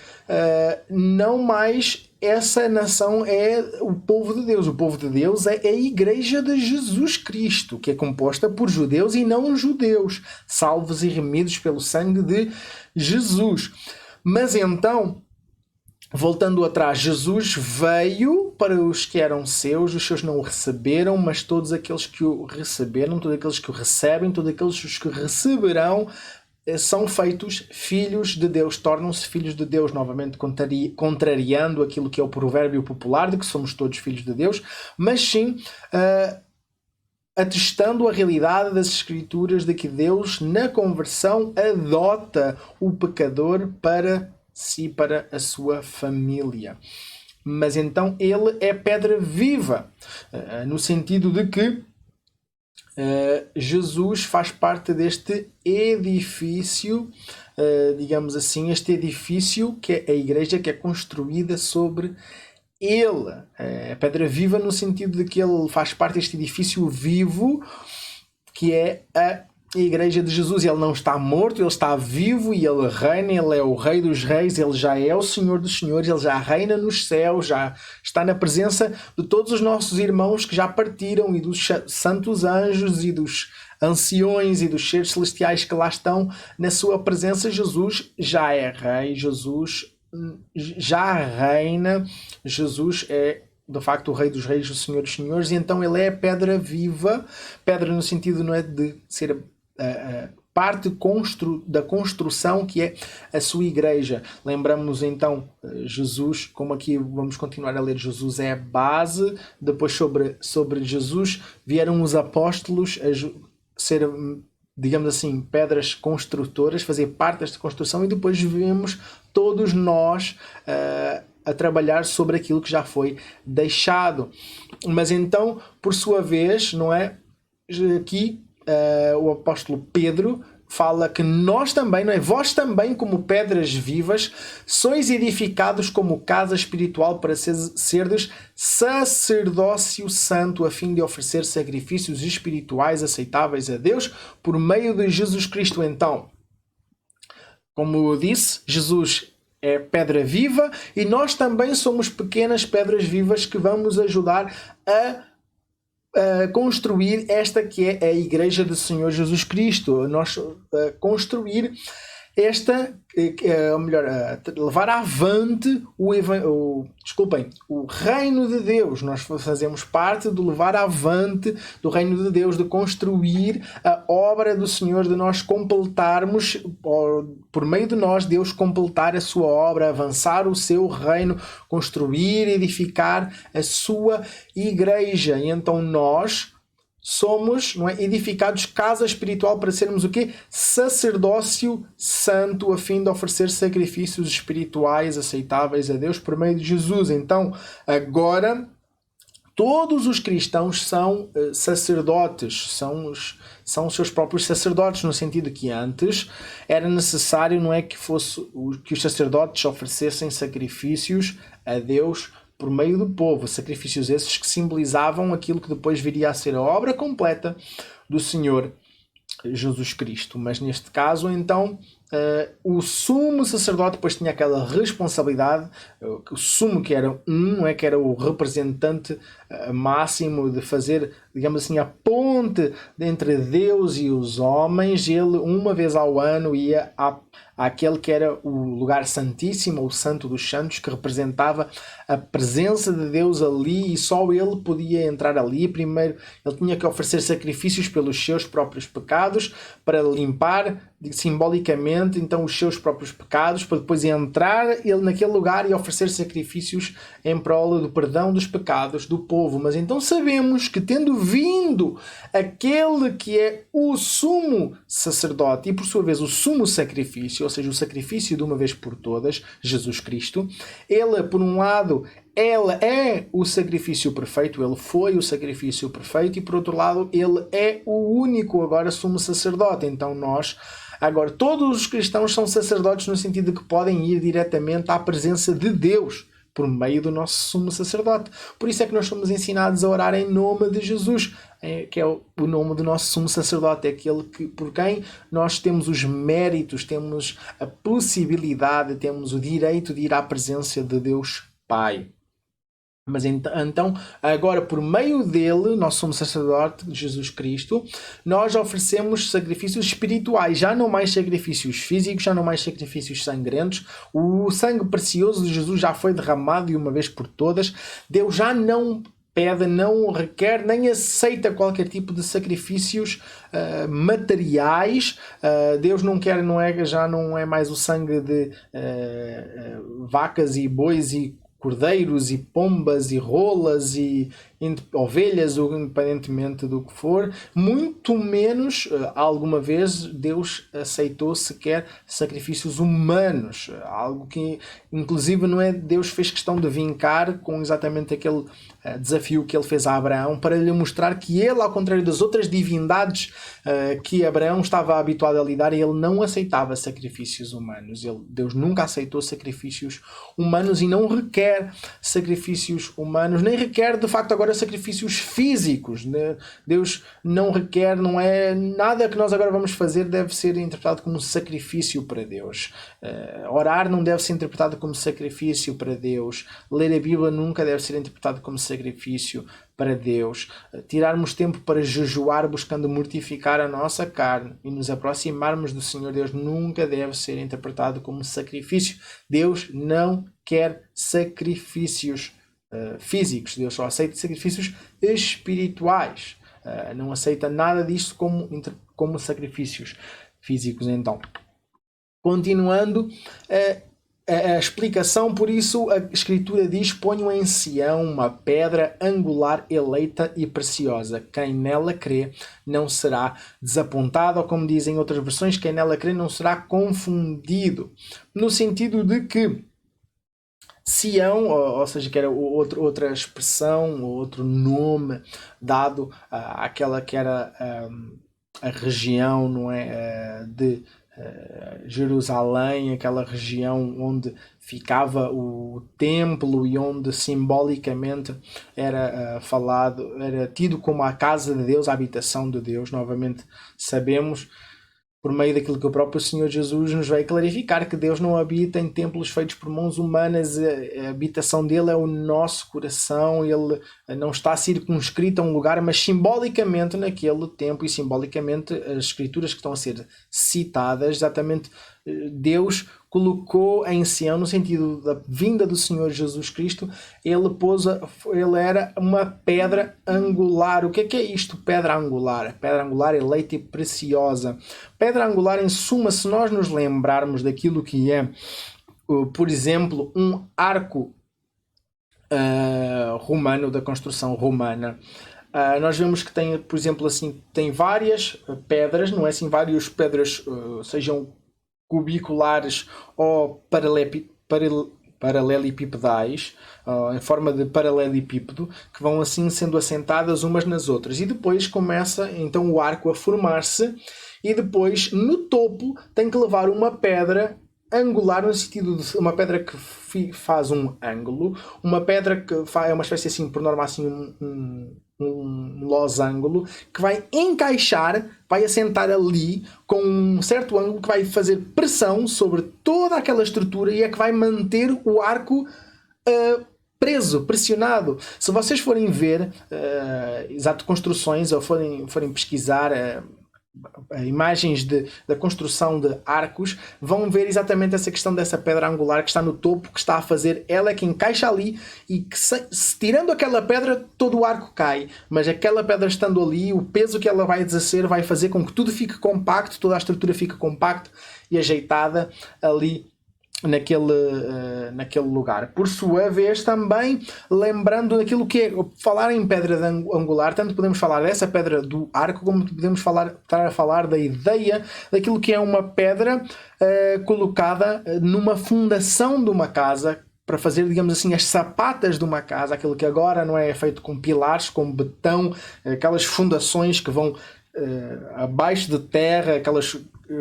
não mais essa nação é o povo de Deus. O povo de Deus é a Igreja de Jesus Cristo, que é composta por judeus e não judeus, salvos e remidos pelo sangue de Jesus. Mas então, voltando atrás, Jesus veio para os que eram seus, os seus não o receberam, mas todos aqueles que o receberam, todos aqueles que o recebem, todos aqueles que receberão, são feitos filhos de Deus, tornam-se filhos de Deus, novamente contrariando aquilo que é o provérbio popular de que somos todos filhos de Deus, mas sim atestando a realidade das Escrituras de que Deus, na conversão, adota o pecador para si, para a sua família. Mas então ele é pedra viva, no sentido de que Jesus faz parte deste edifício, digamos assim, este edifício que é a igreja, que é construída sobre ele. É pedra viva no sentido de que ele faz parte deste edifício vivo, que é a Igreja de Jesus. Ele não está morto, ele está vivo e ele reina, ele é o Rei dos Reis, ele já é o Senhor dos Senhores, ele já reina nos céus, já está na presença de todos os nossos irmãos que já partiram e dos santos anjos e dos anciões e dos seres celestiais que lá estão na sua presença. Jesus já é Rei, Jesus já reina, Jesus é de facto o Rei dos Reis, o Senhor dos Senhores, e então ele é a pedra viva, pedra no sentido não é de ser parte da construção que é a sua igreja. Lembramos-nos então, Jesus, como aqui vamos continuar a ler, Jesus é a base, depois sobre Jesus vieram os apóstolos a ser, digamos assim, pedras construtoras, fazer parte desta construção, e depois vemos todos nós a trabalhar sobre aquilo que já foi deixado. Mas então, por sua vez, não é, aqui o apóstolo Pedro fala que nós também, não é? Vós também, como pedras vivas, sois edificados como casa espiritual para serdes sacerdócio santo, a fim de oferecer sacrifícios espirituais aceitáveis a Deus por meio de Jesus Cristo. Então, como eu disse, Jesus é pedra viva e nós também somos pequenas pedras vivas que vamos ajudar a construir esta que é a Igreja do Senhor Jesus Cristo. Nós construir esta, ou melhor, levar avante o reino de Deus. Nós fazemos parte do levar avante do reino de Deus, de construir a obra do Senhor, de nós completarmos, por meio de nós, Deus completar a sua obra, avançar o seu reino, construir, edificar a sua igreja. E então nós somos, não é, edificados casa espiritual para sermos o quê? Sacerdócio santo, a fim de oferecer sacrifícios espirituais aceitáveis a Deus por meio de Jesus. Então, agora, todos os cristãos são sacerdotes, são os seus próprios sacerdotes, no sentido que antes era necessário, não é, que os sacerdotes oferecessem sacrifícios a Deus por meio do povo, sacrifícios esses que simbolizavam aquilo que depois viria a ser a obra completa do Senhor Jesus Cristo. Mas neste caso, então, o sumo sacerdote depois tinha aquela responsabilidade, o sumo que era não é, que era o representante máximo de fazer, digamos assim, a ponte entre Deus e os homens. Ele, uma vez ao ano, ia àquele que era o lugar santíssimo, o santo dos santos, que representava a presença de Deus ali, e só ele podia entrar ali. Primeiro ele tinha que oferecer sacrifícios pelos seus próprios pecados, para limpar simbolicamente então os seus próprios pecados, para depois entrar ele naquele lugar e oferecer sacrifícios em prol do perdão dos pecados do povo. Mas então sabemos que, tendo vindo aquele que é o sumo sacerdote e por sua vez o sumo sacrifício, ou seja, o sacrifício de uma vez por todas, Jesus Cristo, ele, por um lado, ele é o sacrifício perfeito, ele foi o sacrifício perfeito, e por outro lado, ele é o único agora sumo sacerdote. Então nós, agora, todos os cristãos são sacerdotes no sentido de que podem ir diretamente à presença de Deus por meio do nosso sumo sacerdote. Por isso é que nós somos ensinados a orar em nome de Jesus, que é o nome do nosso sumo sacerdote, é aquele por quem nós temos os méritos, temos a possibilidade, temos o direito de ir à presença de Deus Pai. Mas então, agora por meio dele, nosso sumo sacerdote, Jesus Cristo, nós oferecemos sacrifícios espirituais, já não mais sacrifícios físicos, já não mais sacrifícios sangrentos. O sangue precioso de Jesus já foi derramado de uma vez por todas. Deus já não pede, não requer, nem aceita qualquer tipo de sacrifícios materiais. Deus não quer, já não é mais o sangue de vacas e bois e cordeiros e pombas e rolas e ovelhas, ou independentemente do que for. Muito menos alguma vez Deus aceitou sequer sacrifícios humanos, algo que inclusive não é, Deus fez questão de vincar com exatamente aquele desafio que ele fez a Abraão, para lhe mostrar que ele, ao contrário das outras divindades que Abraão estava habituado a lidar, ele não aceitava sacrifícios humanos. Deus nunca aceitou sacrifícios humanos e não requer sacrifícios humanos, nem requer de facto agora sacrifícios físicos. Deus não requer, não é nada que nós agora vamos fazer deve ser interpretado como sacrifício para Deus. Orar não deve ser interpretado como sacrifício para Deus. Ler a Bíblia nunca deve ser interpretado como sacrifício para Deus. Tirarmos tempo para jejuar buscando mortificar a nossa carne e nos aproximarmos do Senhor Deus nunca deve ser interpretado como sacrifício. Deus não quer sacrifícios físicos. Deus só aceita sacrifícios espirituais. Não aceita nada disso como sacrifícios físicos. Então, continuando a explicação, por isso a Escritura diz: ponham em Sião uma pedra angular eleita e preciosa. Quem nela crê não será desapontado, ou como dizem outras versões, quem nela crê não será confundido. No sentido de que Sião, ou seja, que era outra expressão, outro nome dado àquela que era a região, não é, de Jerusalém, aquela região onde ficava o templo e onde simbolicamente era falado, era tido como a casa de Deus, a habitação de Deus. Novamente sabemos por meio daquilo que o próprio Senhor Jesus nos veio clarificar, que Deus não habita em templos feitos por mãos humanas, a habitação dele é o nosso coração, ele não está circunscrito a um lugar, mas simbolicamente naquele tempo, e simbolicamente as escrituras que estão a ser citadas, exatamente Deus colocou em Sião, no sentido da vinda do Senhor Jesus Cristo, ele era uma pedra angular. O que é isto, pedra angular? Pedra angular, eleita e preciosa. Pedra angular, em suma, se nós nos lembrarmos daquilo que é, por exemplo, um arco romano, da construção romana, nós vemos que tem, por exemplo, assim, tem várias pedras, não é assim, várias pedras, sejam cubiculares ou paralelepipedais, em forma de paralelepípedo, que vão assim sendo assentadas umas nas outras. E depois começa então o arco a formar-se, e depois no topo tem que levar uma pedra angular, no sentido de uma pedra que faz um ângulo, uma pedra que é uma espécie assim, por norma assim, um losango, que vai encaixar, vai assentar ali com um certo ângulo que vai fazer pressão sobre toda aquela estrutura e é que vai manter o arco preso, pressionado. Se vocês forem ver exato construções ou forem pesquisar imagens da construção de arcos, vão ver exatamente essa questão dessa pedra angular que está no topo, que está a fazer, ela é que encaixa ali, e que tirando aquela pedra todo o arco cai, mas aquela pedra estando ali, o peso que ela vai exercer vai fazer com que tudo fique compacto, toda a estrutura fique compacta e ajeitada ali naquele lugar. Por sua vez, também lembrando daquilo que é falar em pedra angular, tanto podemos falar dessa pedra do arco, como podemos estar a falar da ideia daquilo que é uma pedra colocada numa fundação de uma casa, para fazer, digamos assim, as sapatas de uma casa, aquilo que agora não é feito com pilares, com betão, aquelas fundações que vão abaixo de terra, aquelas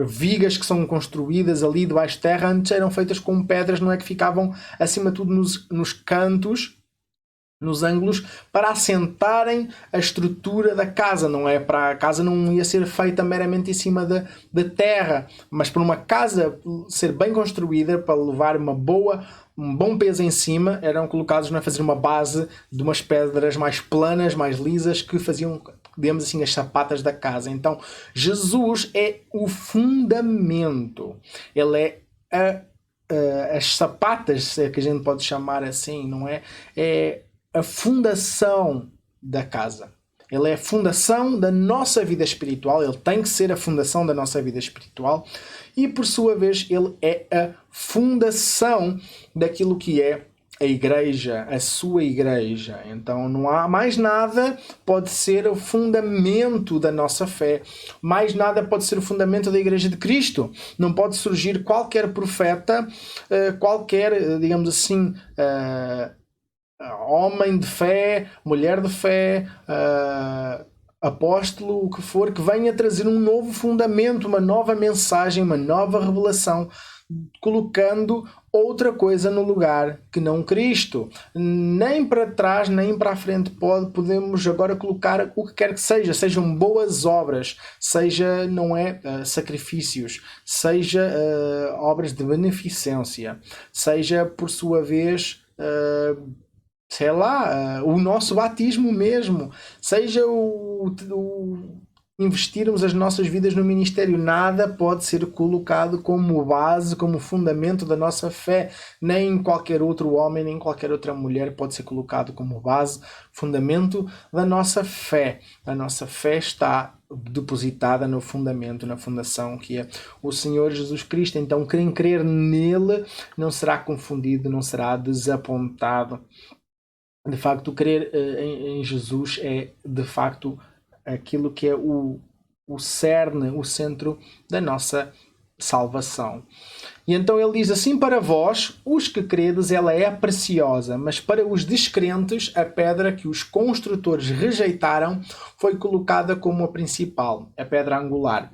vigas que são construídas ali debaixo de terra, antes eram feitas com pedras, não é, que ficavam acima de tudo nos cantos, nos ângulos, para assentarem a estrutura da casa, não é? Para a casa não ia ser feita meramente em cima da terra, mas para uma casa ser bem construída, para levar um bom peso em cima, eram colocados a fazer uma base de umas pedras mais planas, mais lisas, que faziam, digamos assim, as sapatas da casa. Então, Jesus é o fundamento. Ele é as sapatas, se é que a gente pode chamar assim, não é? É a fundação da casa. Ele é a fundação da nossa vida espiritual. Ele tem que ser a fundação da nossa vida espiritual. E, por sua vez, ele é a fundação daquilo que é a igreja, a sua igreja. Então não há mais nada pode ser o fundamento da nossa fé. Mais nada pode ser o fundamento da igreja de Cristo. Não pode surgir qualquer profeta, qualquer, digamos assim, homem de fé, mulher de fé, apóstolo, o que for, que venha trazer um novo fundamento, uma nova mensagem, uma nova revelação, colocando outra coisa no lugar que não Cristo. Nem para trás, nem para a frente podemos agora colocar o que quer que seja. Sejam boas obras, seja, não é, sacrifícios, seja obras de beneficência, seja, por sua vez, sei lá, o nosso batismo mesmo, seja investirmos as nossas vidas no ministério. Nada pode ser colocado como base, como fundamento da nossa fé. Nem qualquer outro homem, nem qualquer outra mulher pode ser colocado como base, fundamento da nossa fé. A nossa fé está depositada no fundamento, na fundação, que é o Senhor Jesus Cristo. Então, quem crer nele não será confundido, não será desapontado. De facto, crer em Jesus é, de facto, aquilo que é o cerne, o centro da nossa salvação. E então ele diz assim: para vós, os que credes, ela é preciosa, mas para os descrentes, a pedra que os construtores rejeitaram foi colocada como a principal, a pedra angular.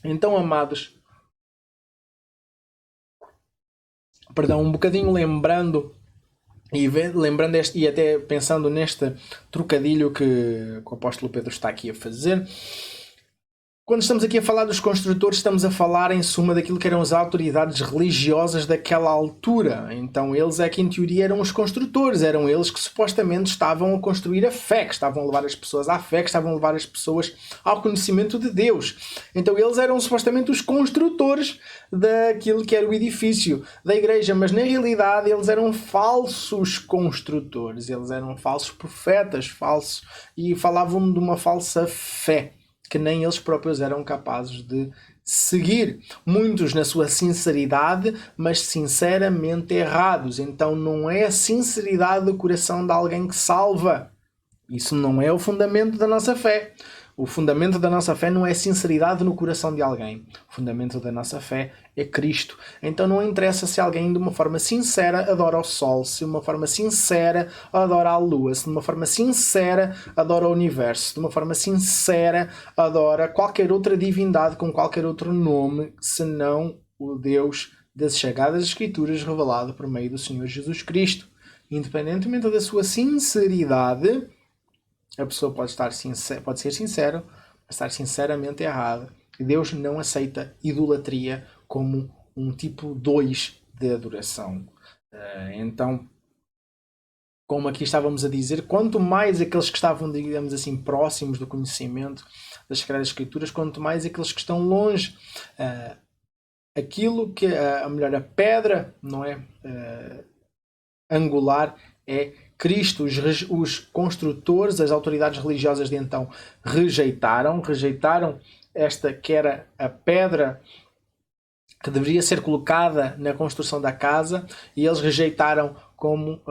Então, amados, um bocadinho lembrando e até pensando neste trocadilho que o apóstolo Pedro está aqui a fazer, Quando estamos aqui a falar dos construtores, estamos a falar em suma daquilo que eram as autoridades religiosas daquela altura. Então eles é que em teoria eram os construtores, eram eles que supostamente estavam a construir a fé, que estavam a levar as pessoas à fé, que estavam a levar as pessoas ao conhecimento de Deus. Então eles eram supostamente os construtores daquilo que era o edifício da igreja, mas na realidade eles eram falsos construtores, eles eram falsos profetas, falsos, e falavam de uma falsa fé que nem eles próprios eram capazes de seguir. Muitos na sua sinceridade, mas sinceramente errados. Então não é a sinceridade do coração de alguém que salva. Isso não é o fundamento da nossa fé. O fundamento da nossa fé não é sinceridade no coração de alguém. O fundamento da nossa fé é Cristo. Então não interessa se alguém de uma forma sincera adora o sol, se de uma forma sincera adora a lua, se de uma forma sincera adora o universo, se de uma forma sincera adora qualquer outra divindade com qualquer outro nome, senão o Deus das Sagradas Escrituras revelado por meio do Senhor Jesus Cristo. Independentemente da sua sinceridade, a pessoa pode ser sincera, mas estar sinceramente errada. E Deus não aceita idolatria como um tipo 2 de adoração. Então, como aqui estávamos a dizer, quanto mais aqueles que estavam, digamos assim, próximos do conhecimento das Sagradas Escrituras, quanto mais aqueles que estão longe. Aquilo que, a pedra, não é? Angular é Cristo. Os construtores, as autoridades religiosas de então rejeitaram esta que era a pedra que deveria ser colocada na construção da casa, e eles rejeitaram como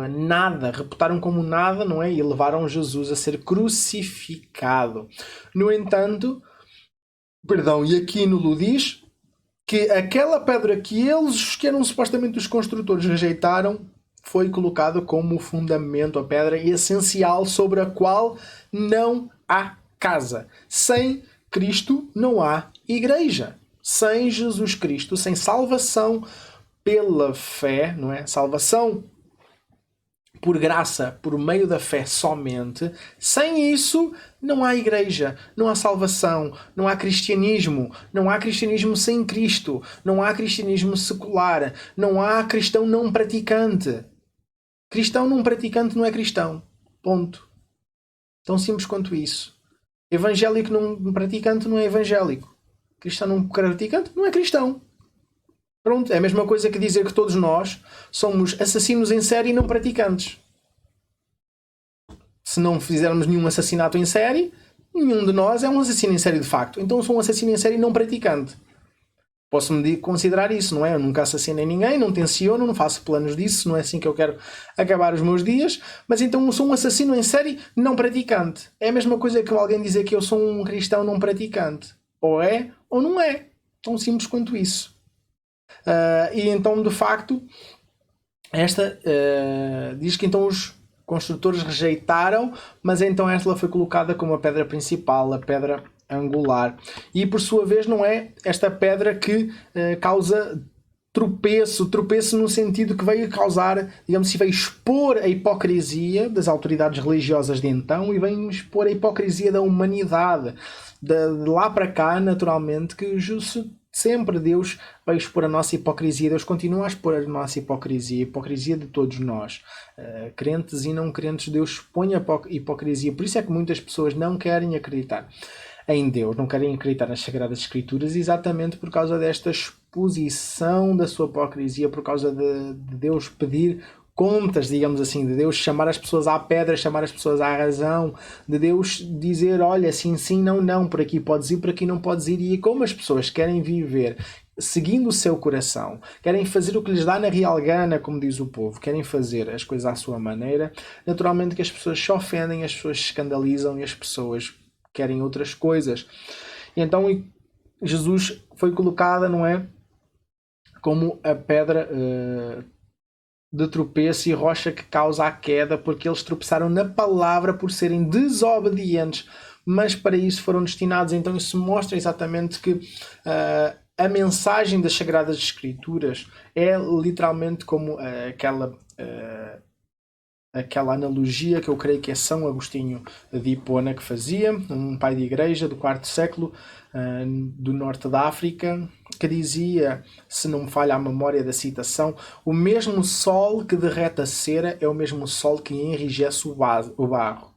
nada, reputaram como nada, não é? E levaram Jesus a ser crucificado. No entanto, e aqui no diz que aquela pedra que eles, que eram supostamente os construtores, rejeitaram, foi colocado como fundamento, a pedra essencial sobre a qual não há casa. Sem Cristo não há igreja. Sem Jesus Cristo, sem salvação pela fé, não é? Salvação por graça, por meio da fé somente. Sem isso, não há igreja, não há salvação, não há cristianismo sem Cristo, não há cristianismo secular, não há cristão não praticante. Cristão não praticante não é cristão. Ponto. Tão simples quanto isso. Evangélico não praticante não é evangélico. Cristão não praticante não é cristão. Pronto, é a mesma coisa que dizer que todos nós somos assassinos em série e não praticantes. Se não fizermos nenhum assassinato em série, nenhum de nós é um assassino em série de facto. Então sou um assassino em série não praticante. Posso-me considerar isso, não é? Eu nunca assassinei ninguém, não tenciono, não faço planos disso, não é assim que eu quero acabar os meus dias, mas então eu sou um assassino em série não praticante. É a mesma coisa que alguém dizer que eu sou um cristão não praticante. Ou é, ou não é. Tão simples quanto isso. E então, de facto, esta diz que então os construtores rejeitaram, mas então esta foi colocada como a pedra principal, a pedra angular. E por sua vez não é esta pedra que causa tropeço no sentido que veio causar, digamos assim, veio expor a hipocrisia das autoridades religiosas de então e veio expor a hipocrisia da humanidade. De lá para cá, naturalmente, que sempre Deus vai expor a nossa hipocrisia. Deus continua a expor a nossa hipocrisia, a hipocrisia de todos nós. Crentes e não crentes, Deus expõe a hipocrisia. Por isso é que muitas pessoas não querem acreditar em Deus, não querem acreditar nas Sagradas Escrituras, exatamente por causa desta exposição da sua hipocrisia, por causa de Deus pedir contas, digamos assim, de Deus chamar as pessoas à pedra, chamar as pessoas à razão, de Deus dizer, olha, sim, sim, não, não, por aqui podes ir, por aqui não podes ir. E como as pessoas querem viver seguindo o seu coração, querem fazer o que lhes dá na real gana, como diz o povo, querem fazer as coisas à sua maneira, naturalmente que as pessoas se ofendem, as pessoas se escandalizam e as pessoas querem outras coisas. E então Jesus foi colocada, não é, como a pedra de tropeço e rocha que causa a queda, porque eles tropeçaram na palavra por serem desobedientes, mas para isso foram destinados. Então isso mostra exatamente que a mensagem das Sagradas Escrituras é literalmente como aquela aquela analogia que eu creio que é São Agostinho de Hipona que fazia, um pai de igreja do quarto século, do norte da África, que dizia, se não me falha a memória da citação, o mesmo sol que derrete a cera é o mesmo sol que enrijece o barro.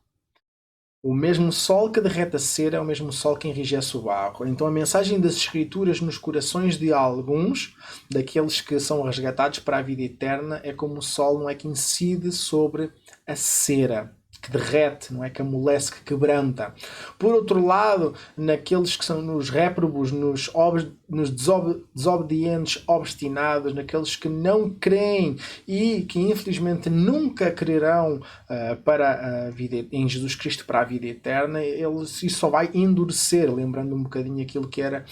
O mesmo sol que derrete a cera é o mesmo sol que enrijece o barro. Então a mensagem das Escrituras nos corações de alguns, daqueles que são resgatados para a vida eterna, é como o sol, não é, que incide sobre a cera, que derrete, não é, que amolece, que quebranta. Por outro lado, naqueles que são nos réprobos, nos desobedientes, obstinados, naqueles que não creem e que infelizmente nunca crerão para a vida em Jesus Cristo para a vida eterna, isso só vai endurecer, lembrando um bocadinho aquilo que era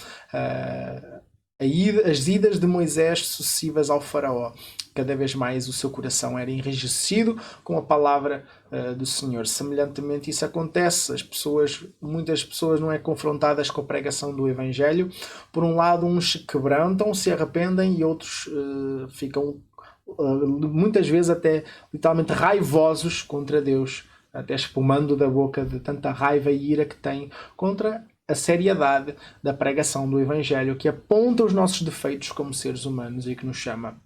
as idas de Moisés sucessivas ao faraó. Cada vez mais o seu coração era enrijecido com a palavra do Senhor. Semelhantemente isso acontece. Muitas pessoas não é confrontadas com a pregação do Evangelho. Por um lado, uns se quebrantam, se arrependem e outros ficam muitas vezes até literalmente raivosos contra Deus, até espumando da boca de tanta raiva e ira que têm contra a seriedade da pregação do Evangelho, que aponta os nossos defeitos como seres humanos e que nos chama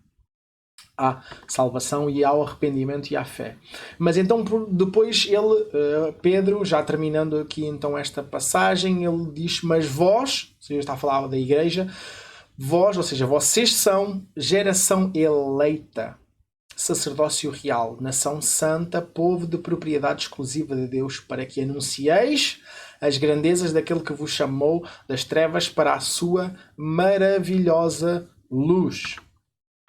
à salvação e ao arrependimento e à fé. Mas então depois Pedro, já terminando aqui então esta passagem, ele diz, mas vós, ou seja, está a falar da igreja, vós, ou seja, vocês são geração eleita, sacerdócio real, nação santa, povo de propriedade exclusiva de Deus, para que anuncieis as grandezas daquele que vos chamou das trevas para a sua maravilhosa luz.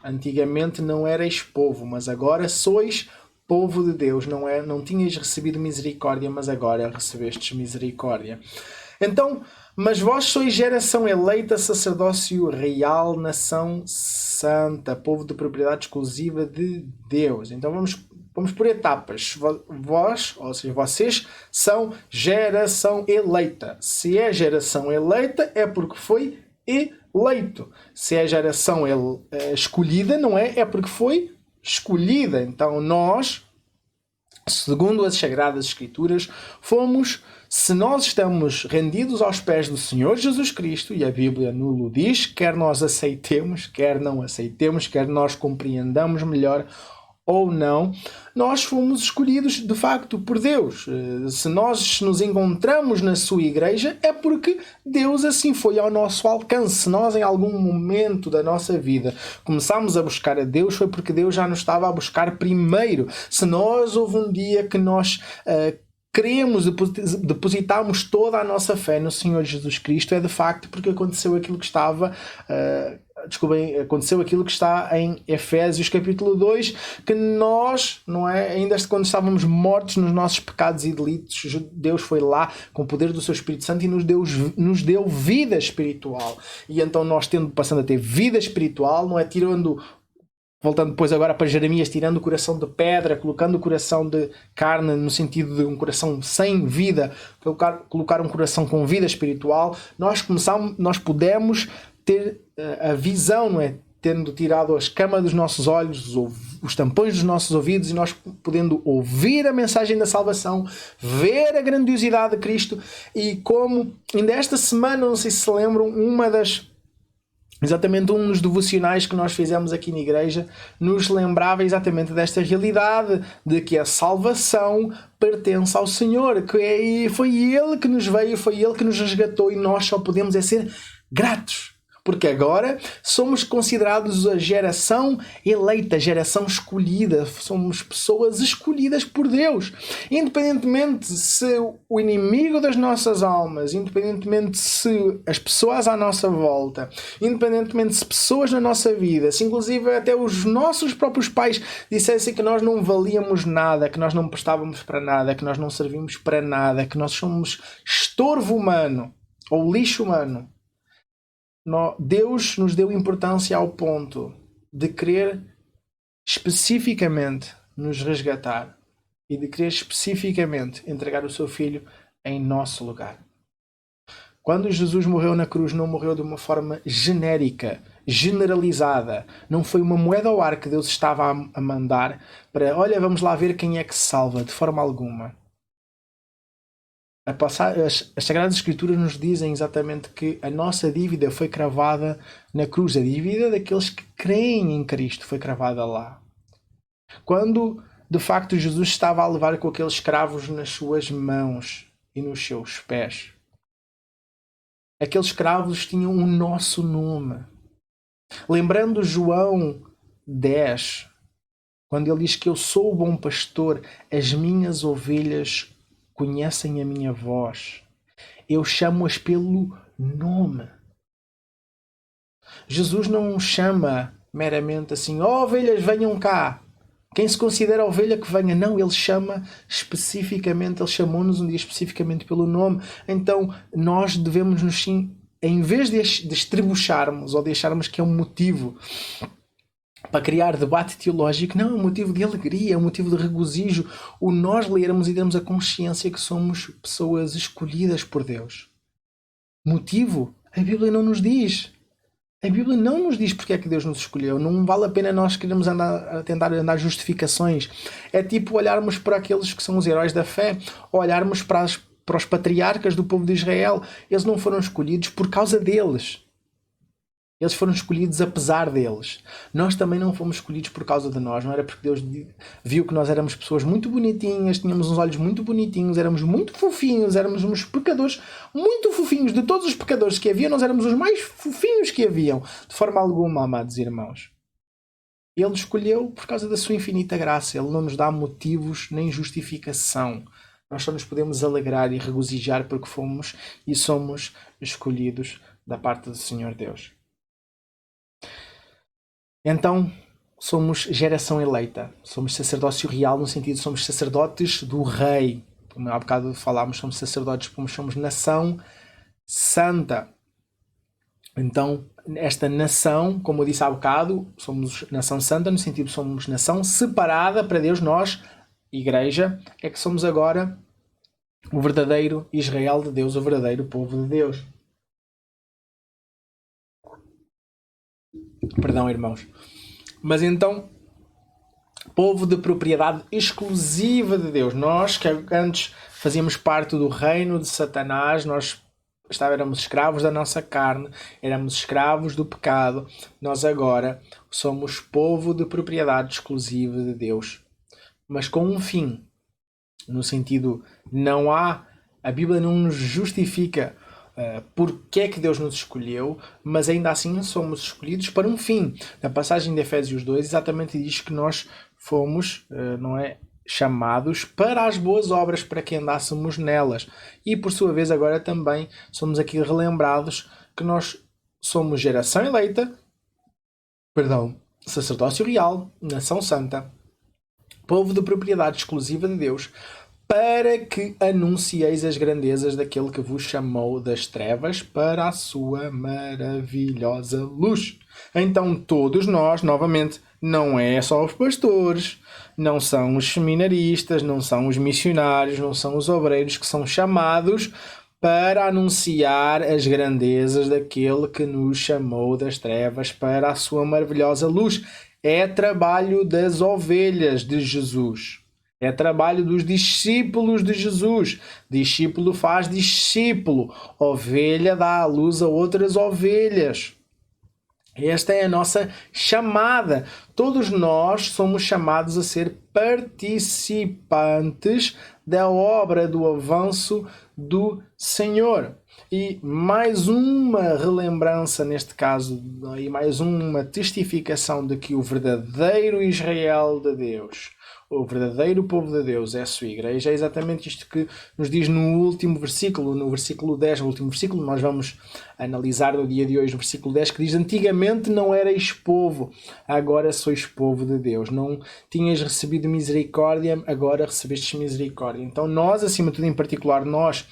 Antigamente não erais povo, mas agora sois povo de Deus. Não tinhas recebido misericórdia, mas agora recebestes misericórdia. Então, mas vós sois geração eleita, sacerdócio real, nação santa, povo de propriedade exclusiva de Deus. Então vamos por etapas. Vós, ou seja, vocês são geração eleita. Se é geração eleita, é porque foi eleito. Se é geração escolhida, não é? É porque foi escolhida. Então nós, segundo as Sagradas Escrituras, se nós estamos rendidos aos pés do Senhor Jesus Cristo, e a Bíblia nos diz, quer nós aceitemos, quer não aceitemos, quer nós compreendamos melhor ou não, nós fomos escolhidos de facto por Deus. Se nós nos encontramos na sua igreja, é porque Deus assim foi ao nosso alcance. Se nós em algum momento da nossa vida começámos a buscar a Deus, foi porque Deus já nos estava a buscar primeiro. Se houve um dia que nós queremos, depositarmos toda a nossa fé no Senhor Jesus Cristo, é de facto porque aconteceu aquilo que estava... aconteceu aquilo que está em Efésios capítulo 2, que nós, não é, ainda quando estávamos mortos nos nossos pecados e delitos, Deus foi lá com o poder do seu Espírito Santo e nos deu vida espiritual. E então nós passando a ter vida espiritual, não é, voltando depois agora para Jeremias, tirando o coração de pedra, colocando o coração de carne, no sentido de um coração sem vida, colocar um coração com vida espiritual, nós pudemos ter a visão, não é? Tendo tirado a escama dos nossos olhos, os tampões dos nossos ouvidos, e nós podendo ouvir a mensagem da salvação, ver a grandiosidade de Cristo, e como ainda esta semana, não sei se se lembram, exatamente um dos devocionais que nós fizemos aqui na igreja nos lembrava exatamente desta realidade de que a salvação pertence ao Senhor, que foi Ele que nos veio, foi Ele que nos resgatou, e nós só podemos ser gratos. Porque agora somos considerados a geração eleita, geração escolhida. Somos pessoas escolhidas por Deus. Independentemente se o inimigo das nossas almas, independentemente se as pessoas à nossa volta, independentemente se pessoas na nossa vida, se inclusive até os nossos próprios pais dissessem que nós não valíamos nada, que nós não prestávamos para nada, que nós não servimos para nada, que nós somos estorvo humano ou lixo humano, Deus nos deu importância ao ponto de querer especificamente nos resgatar e de querer especificamente entregar o seu Filho em nosso lugar. Quando Jesus morreu na cruz, não morreu de uma forma genérica. generalizada. Não foi uma moeda ao ar que Deus estava a mandar para, olha, vamos lá ver quem é que se salva, de forma alguma. As Sagradas Escrituras nos dizem exatamente que a nossa dívida foi cravada na cruz. A dívida daqueles que creem em Cristo foi cravada lá. Quando, de facto, Jesus estava a levar com aqueles cravos nas suas mãos e nos seus pés, aqueles cravos tinham o nosso nome. Lembrando João 10, quando ele diz que eu sou o bom pastor, as minhas ovelhas conhecem a minha voz. Eu chamo-as pelo nome. Jesus não chama meramente assim, ó ovelhas, venham cá. Quem se considera ovelha que venha. Não, ele chama especificamente, ele chamou-nos um dia especificamente pelo nome. Então nós devemos nos sim, em vez de estribucharmos ou de acharmos que é um motivo para criar debate teológico, não, é um motivo de alegria, é um motivo de regozijo, o nós lermos e termos a consciência que somos pessoas escolhidas por Deus. Motivo? A Bíblia não nos diz. A Bíblia não nos diz porque é que Deus nos escolheu. Não vale a pena nós queremos tentar andar justificações. É tipo olharmos para aqueles que são os heróis da fé, olharmos para os patriarcas do povo de Israel. Eles não foram escolhidos por causa deles. Eles foram escolhidos apesar deles. Nós também não fomos escolhidos por causa de nós. Não era porque Deus viu que nós éramos pessoas muito bonitinhas, tínhamos uns olhos muito bonitinhos, éramos muito fofinhos, éramos uns pecadores muito fofinhos. De todos os pecadores que havia, nós éramos os mais fofinhos que haviam. De forma alguma, amados irmãos. Ele escolheu por causa da sua infinita graça. Ele não nos dá motivos nem justificação. Nós só nos podemos alegrar e regozijar porque fomos e somos escolhidos da parte do Senhor Deus. Então, somos geração eleita. Somos sacerdócio real, no sentido de somos sacerdotes do Rei. Como há bocado falámos, somos sacerdotes, como somos nação santa. Então, esta nação, como eu disse há bocado, somos nação santa, no sentido de somos nação separada para Deus. Nós, igreja, é que somos agora o verdadeiro Israel de Deus, o verdadeiro povo de Deus. Perdão, irmãos. Mas então, povo de propriedade exclusiva de Deus. Nós, que antes fazíamos parte do reino de Satanás, nós éramos escravos da nossa carne, éramos escravos do pecado. Nós agora somos povo de propriedade exclusiva de Deus. Mas com um fim. No sentido, a Bíblia não nos justifica porque é que Deus nos escolheu, mas ainda assim somos escolhidos para um fim. Na passagem de Efésios 2 exatamente diz que nós fomos chamados para as boas obras, para que andássemos nelas. E por sua vez agora também somos aqui relembrados que nós somos geração eleita, sacerdócio real, nação santa, povo de propriedade exclusiva de Deus, para que anuncieis as grandezas daquele que vos chamou das trevas para a sua maravilhosa luz. Então todos nós, novamente, não é só os pastores, não são os seminaristas, não são os missionários, não são os obreiros que são chamados para anunciar as grandezas daquele que nos chamou das trevas para a sua maravilhosa luz. É trabalho das ovelhas de Jesus. É trabalho dos discípulos de Jesus. Discípulo faz discípulo. Ovelha dá à luz a outras ovelhas. Esta é a nossa chamada. Todos nós somos chamados a ser participantes da obra do avanço do Senhor. E mais uma relembrança neste caso, e mais uma testificação de que o verdadeiro Israel de Deus, o verdadeiro povo de Deus é a sua igreja. É exatamente isto que nos diz no último versículo, no versículo 10, o último versículo, nós vamos analisar no dia de hoje, o versículo 10, que diz: antigamente não erais povo, agora sois povo de Deus. Não tinhas recebido misericórdia, agora recebestes misericórdia. Então nós, acima de tudo, em particular nós,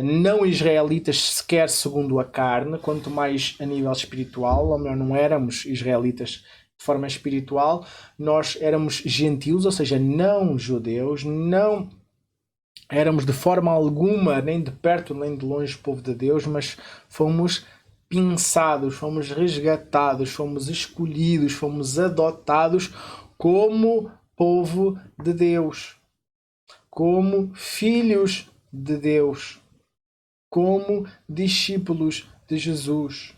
não israelitas sequer segundo a carne, quanto mais a nível espiritual, ou melhor, não éramos israelitas de forma espiritual, nós éramos gentios, ou seja, não judeus, não éramos de forma alguma, nem de perto nem de longe, povo de Deus, mas fomos pinçados, fomos resgatados, fomos escolhidos, fomos adotados como povo de Deus, como filhos de Deus, como discípulos de Jesus,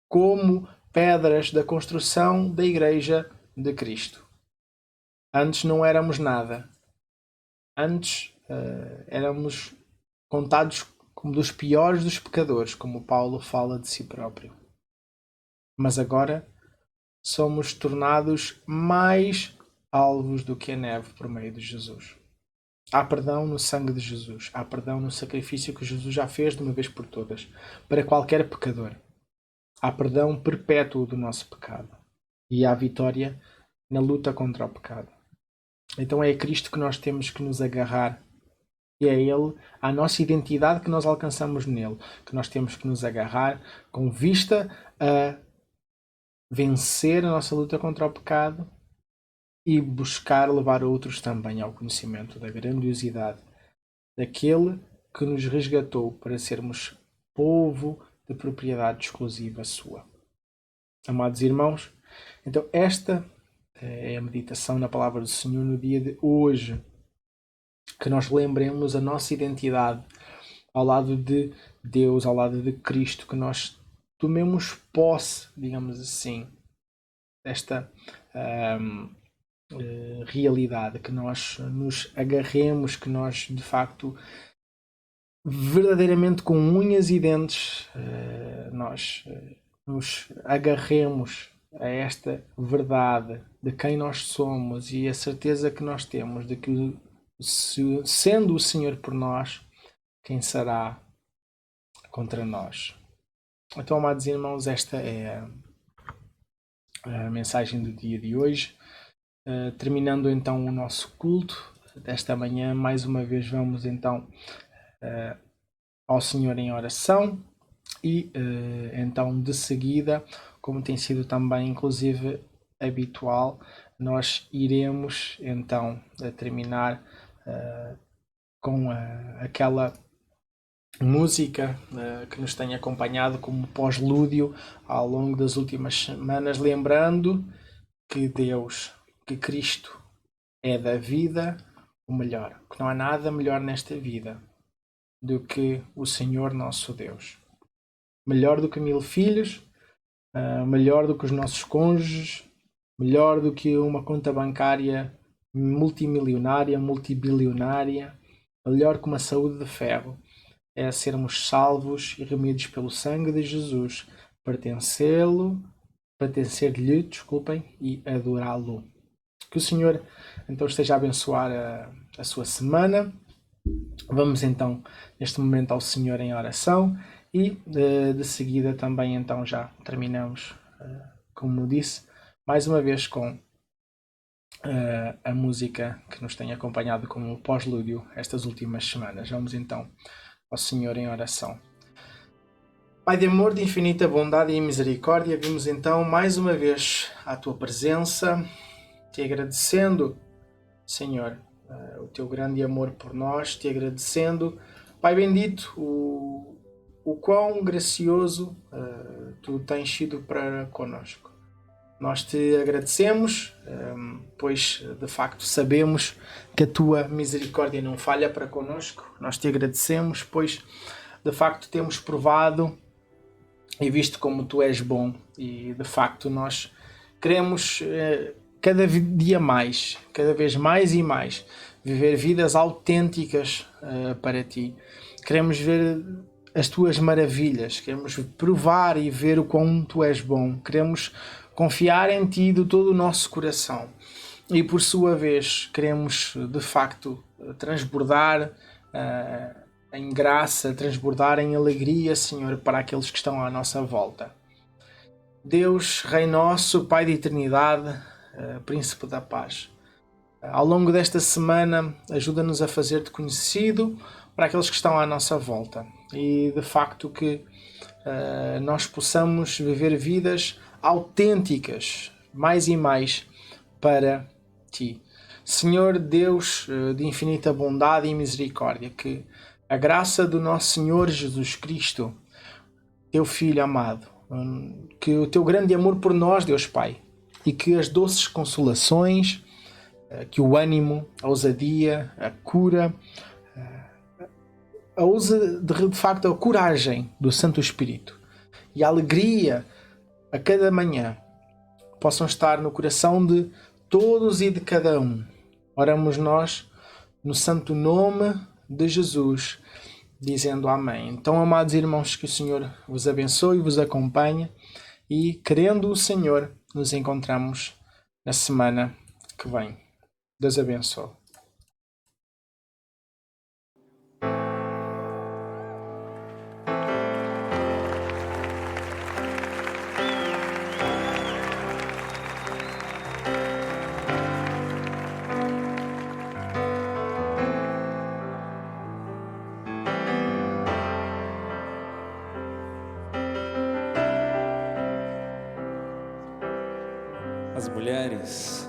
como pedras da construção da Igreja de Cristo. Antes não éramos nada. Antes éramos contados como dos piores dos pecadores, como Paulo fala de si próprio. Mas agora somos tornados mais alvos do que a neve por meio de Jesus. Há perdão no sangue de Jesus. Há perdão no sacrifício que Jesus já fez de uma vez por todas, para qualquer pecador. Há perdão perpétuo do nosso pecado. E há vitória na luta contra o pecado. Então é a Cristo que nós temos que nos agarrar. E é Ele, a nossa identidade que nós alcançamos nele, que nós temos que nos agarrar com vista a vencer a nossa luta contra o pecado e buscar levar outros também ao conhecimento da grandiosidade daquele que nos resgatou para sermos povo de propriedade exclusiva sua. Amados irmãos, então esta é a meditação na palavra do Senhor no dia de hoje. Que nós lembremos a nossa identidade ao lado de Deus, ao lado de Cristo, que nós tomemos posse, digamos assim, desta realidade, que nós nos agarremos, que nós de facto verdadeiramente com unhas e dentes nós nos agarremos a esta verdade de quem nós somos e a certeza que nós temos de que, sendo o Senhor por nós, quem será contra nós? Então, amados irmãos, esta é a mensagem do dia de hoje. Terminando então o nosso culto desta manhã, mais uma vez vamos então ao Senhor em oração e então de seguida, como tem sido também inclusive habitual, nós iremos então terminar com aquela música que nos tem acompanhado como pós-lúdio ao longo das últimas semanas, lembrando que Deus, que Cristo é da vida o melhor, que não há nada melhor nesta vida do que o Senhor nosso Deus. Melhor do que 1000 filhos, melhor do que os nossos cônjuges, melhor do que uma conta bancária multimilionária, multibilionária, melhor que uma saúde de ferro, é sermos salvos e remidos pelo sangue de Jesus, pertencer-lhe, e adorá-lo. Que o Senhor então esteja a abençoar a sua semana. Vamos então neste momento ao Senhor em oração e de seguida também então já terminamos, como disse, mais uma vez com a música que nos tem acompanhado como pós-lúdio estas últimas semanas. Vamos então ao Senhor em oração. Pai de amor, de infinita bondade e misericórdia, vimos então mais uma vez à Tua presença, Te agradecendo, Senhor, o Teu grande amor por nós, Te agradecendo, Pai bendito, o quão gracioso Tu tens sido para conosco. Nós Te agradecemos, pois de facto sabemos que a Tua misericórdia não falha para conosco. Nós Te agradecemos, pois de facto temos provado e visto como Tu és bom e de facto nós queremos cada dia mais, cada vez mais e mais, viver vidas autênticas para Ti. Queremos ver as Tuas maravilhas, queremos provar e ver o quão Tu és bom, queremos confiar em Ti de todo o nosso coração e por sua vez queremos de facto transbordar em graça, transbordar em alegria, Senhor, para aqueles que estão à nossa volta. Deus, Rei nosso, Pai da eternidade, Príncipe da paz, ao longo desta semana ajuda-nos a fazer-te conhecido para aqueles que estão à nossa volta e de facto que nós possamos viver vidas autênticas mais e mais para Ti. Senhor Deus de infinita bondade e misericórdia, que a graça do nosso Senhor Jesus Cristo, teu Filho amado, que o teu grande amor por nós, Deus Pai, e que as doces consolações, que o ânimo, a ousadia, a cura, de facto a coragem do Santo Espírito e a alegria a cada manhã possam estar no coração de todos e de cada um. Oramos nós no santo nome de Jesus, dizendo amém. Então, amados irmãos, que o Senhor vos abençoe e vos acompanhe, e, querendo o Senhor, nos encontramos na semana que vem. Deus abençoe. As mulheres.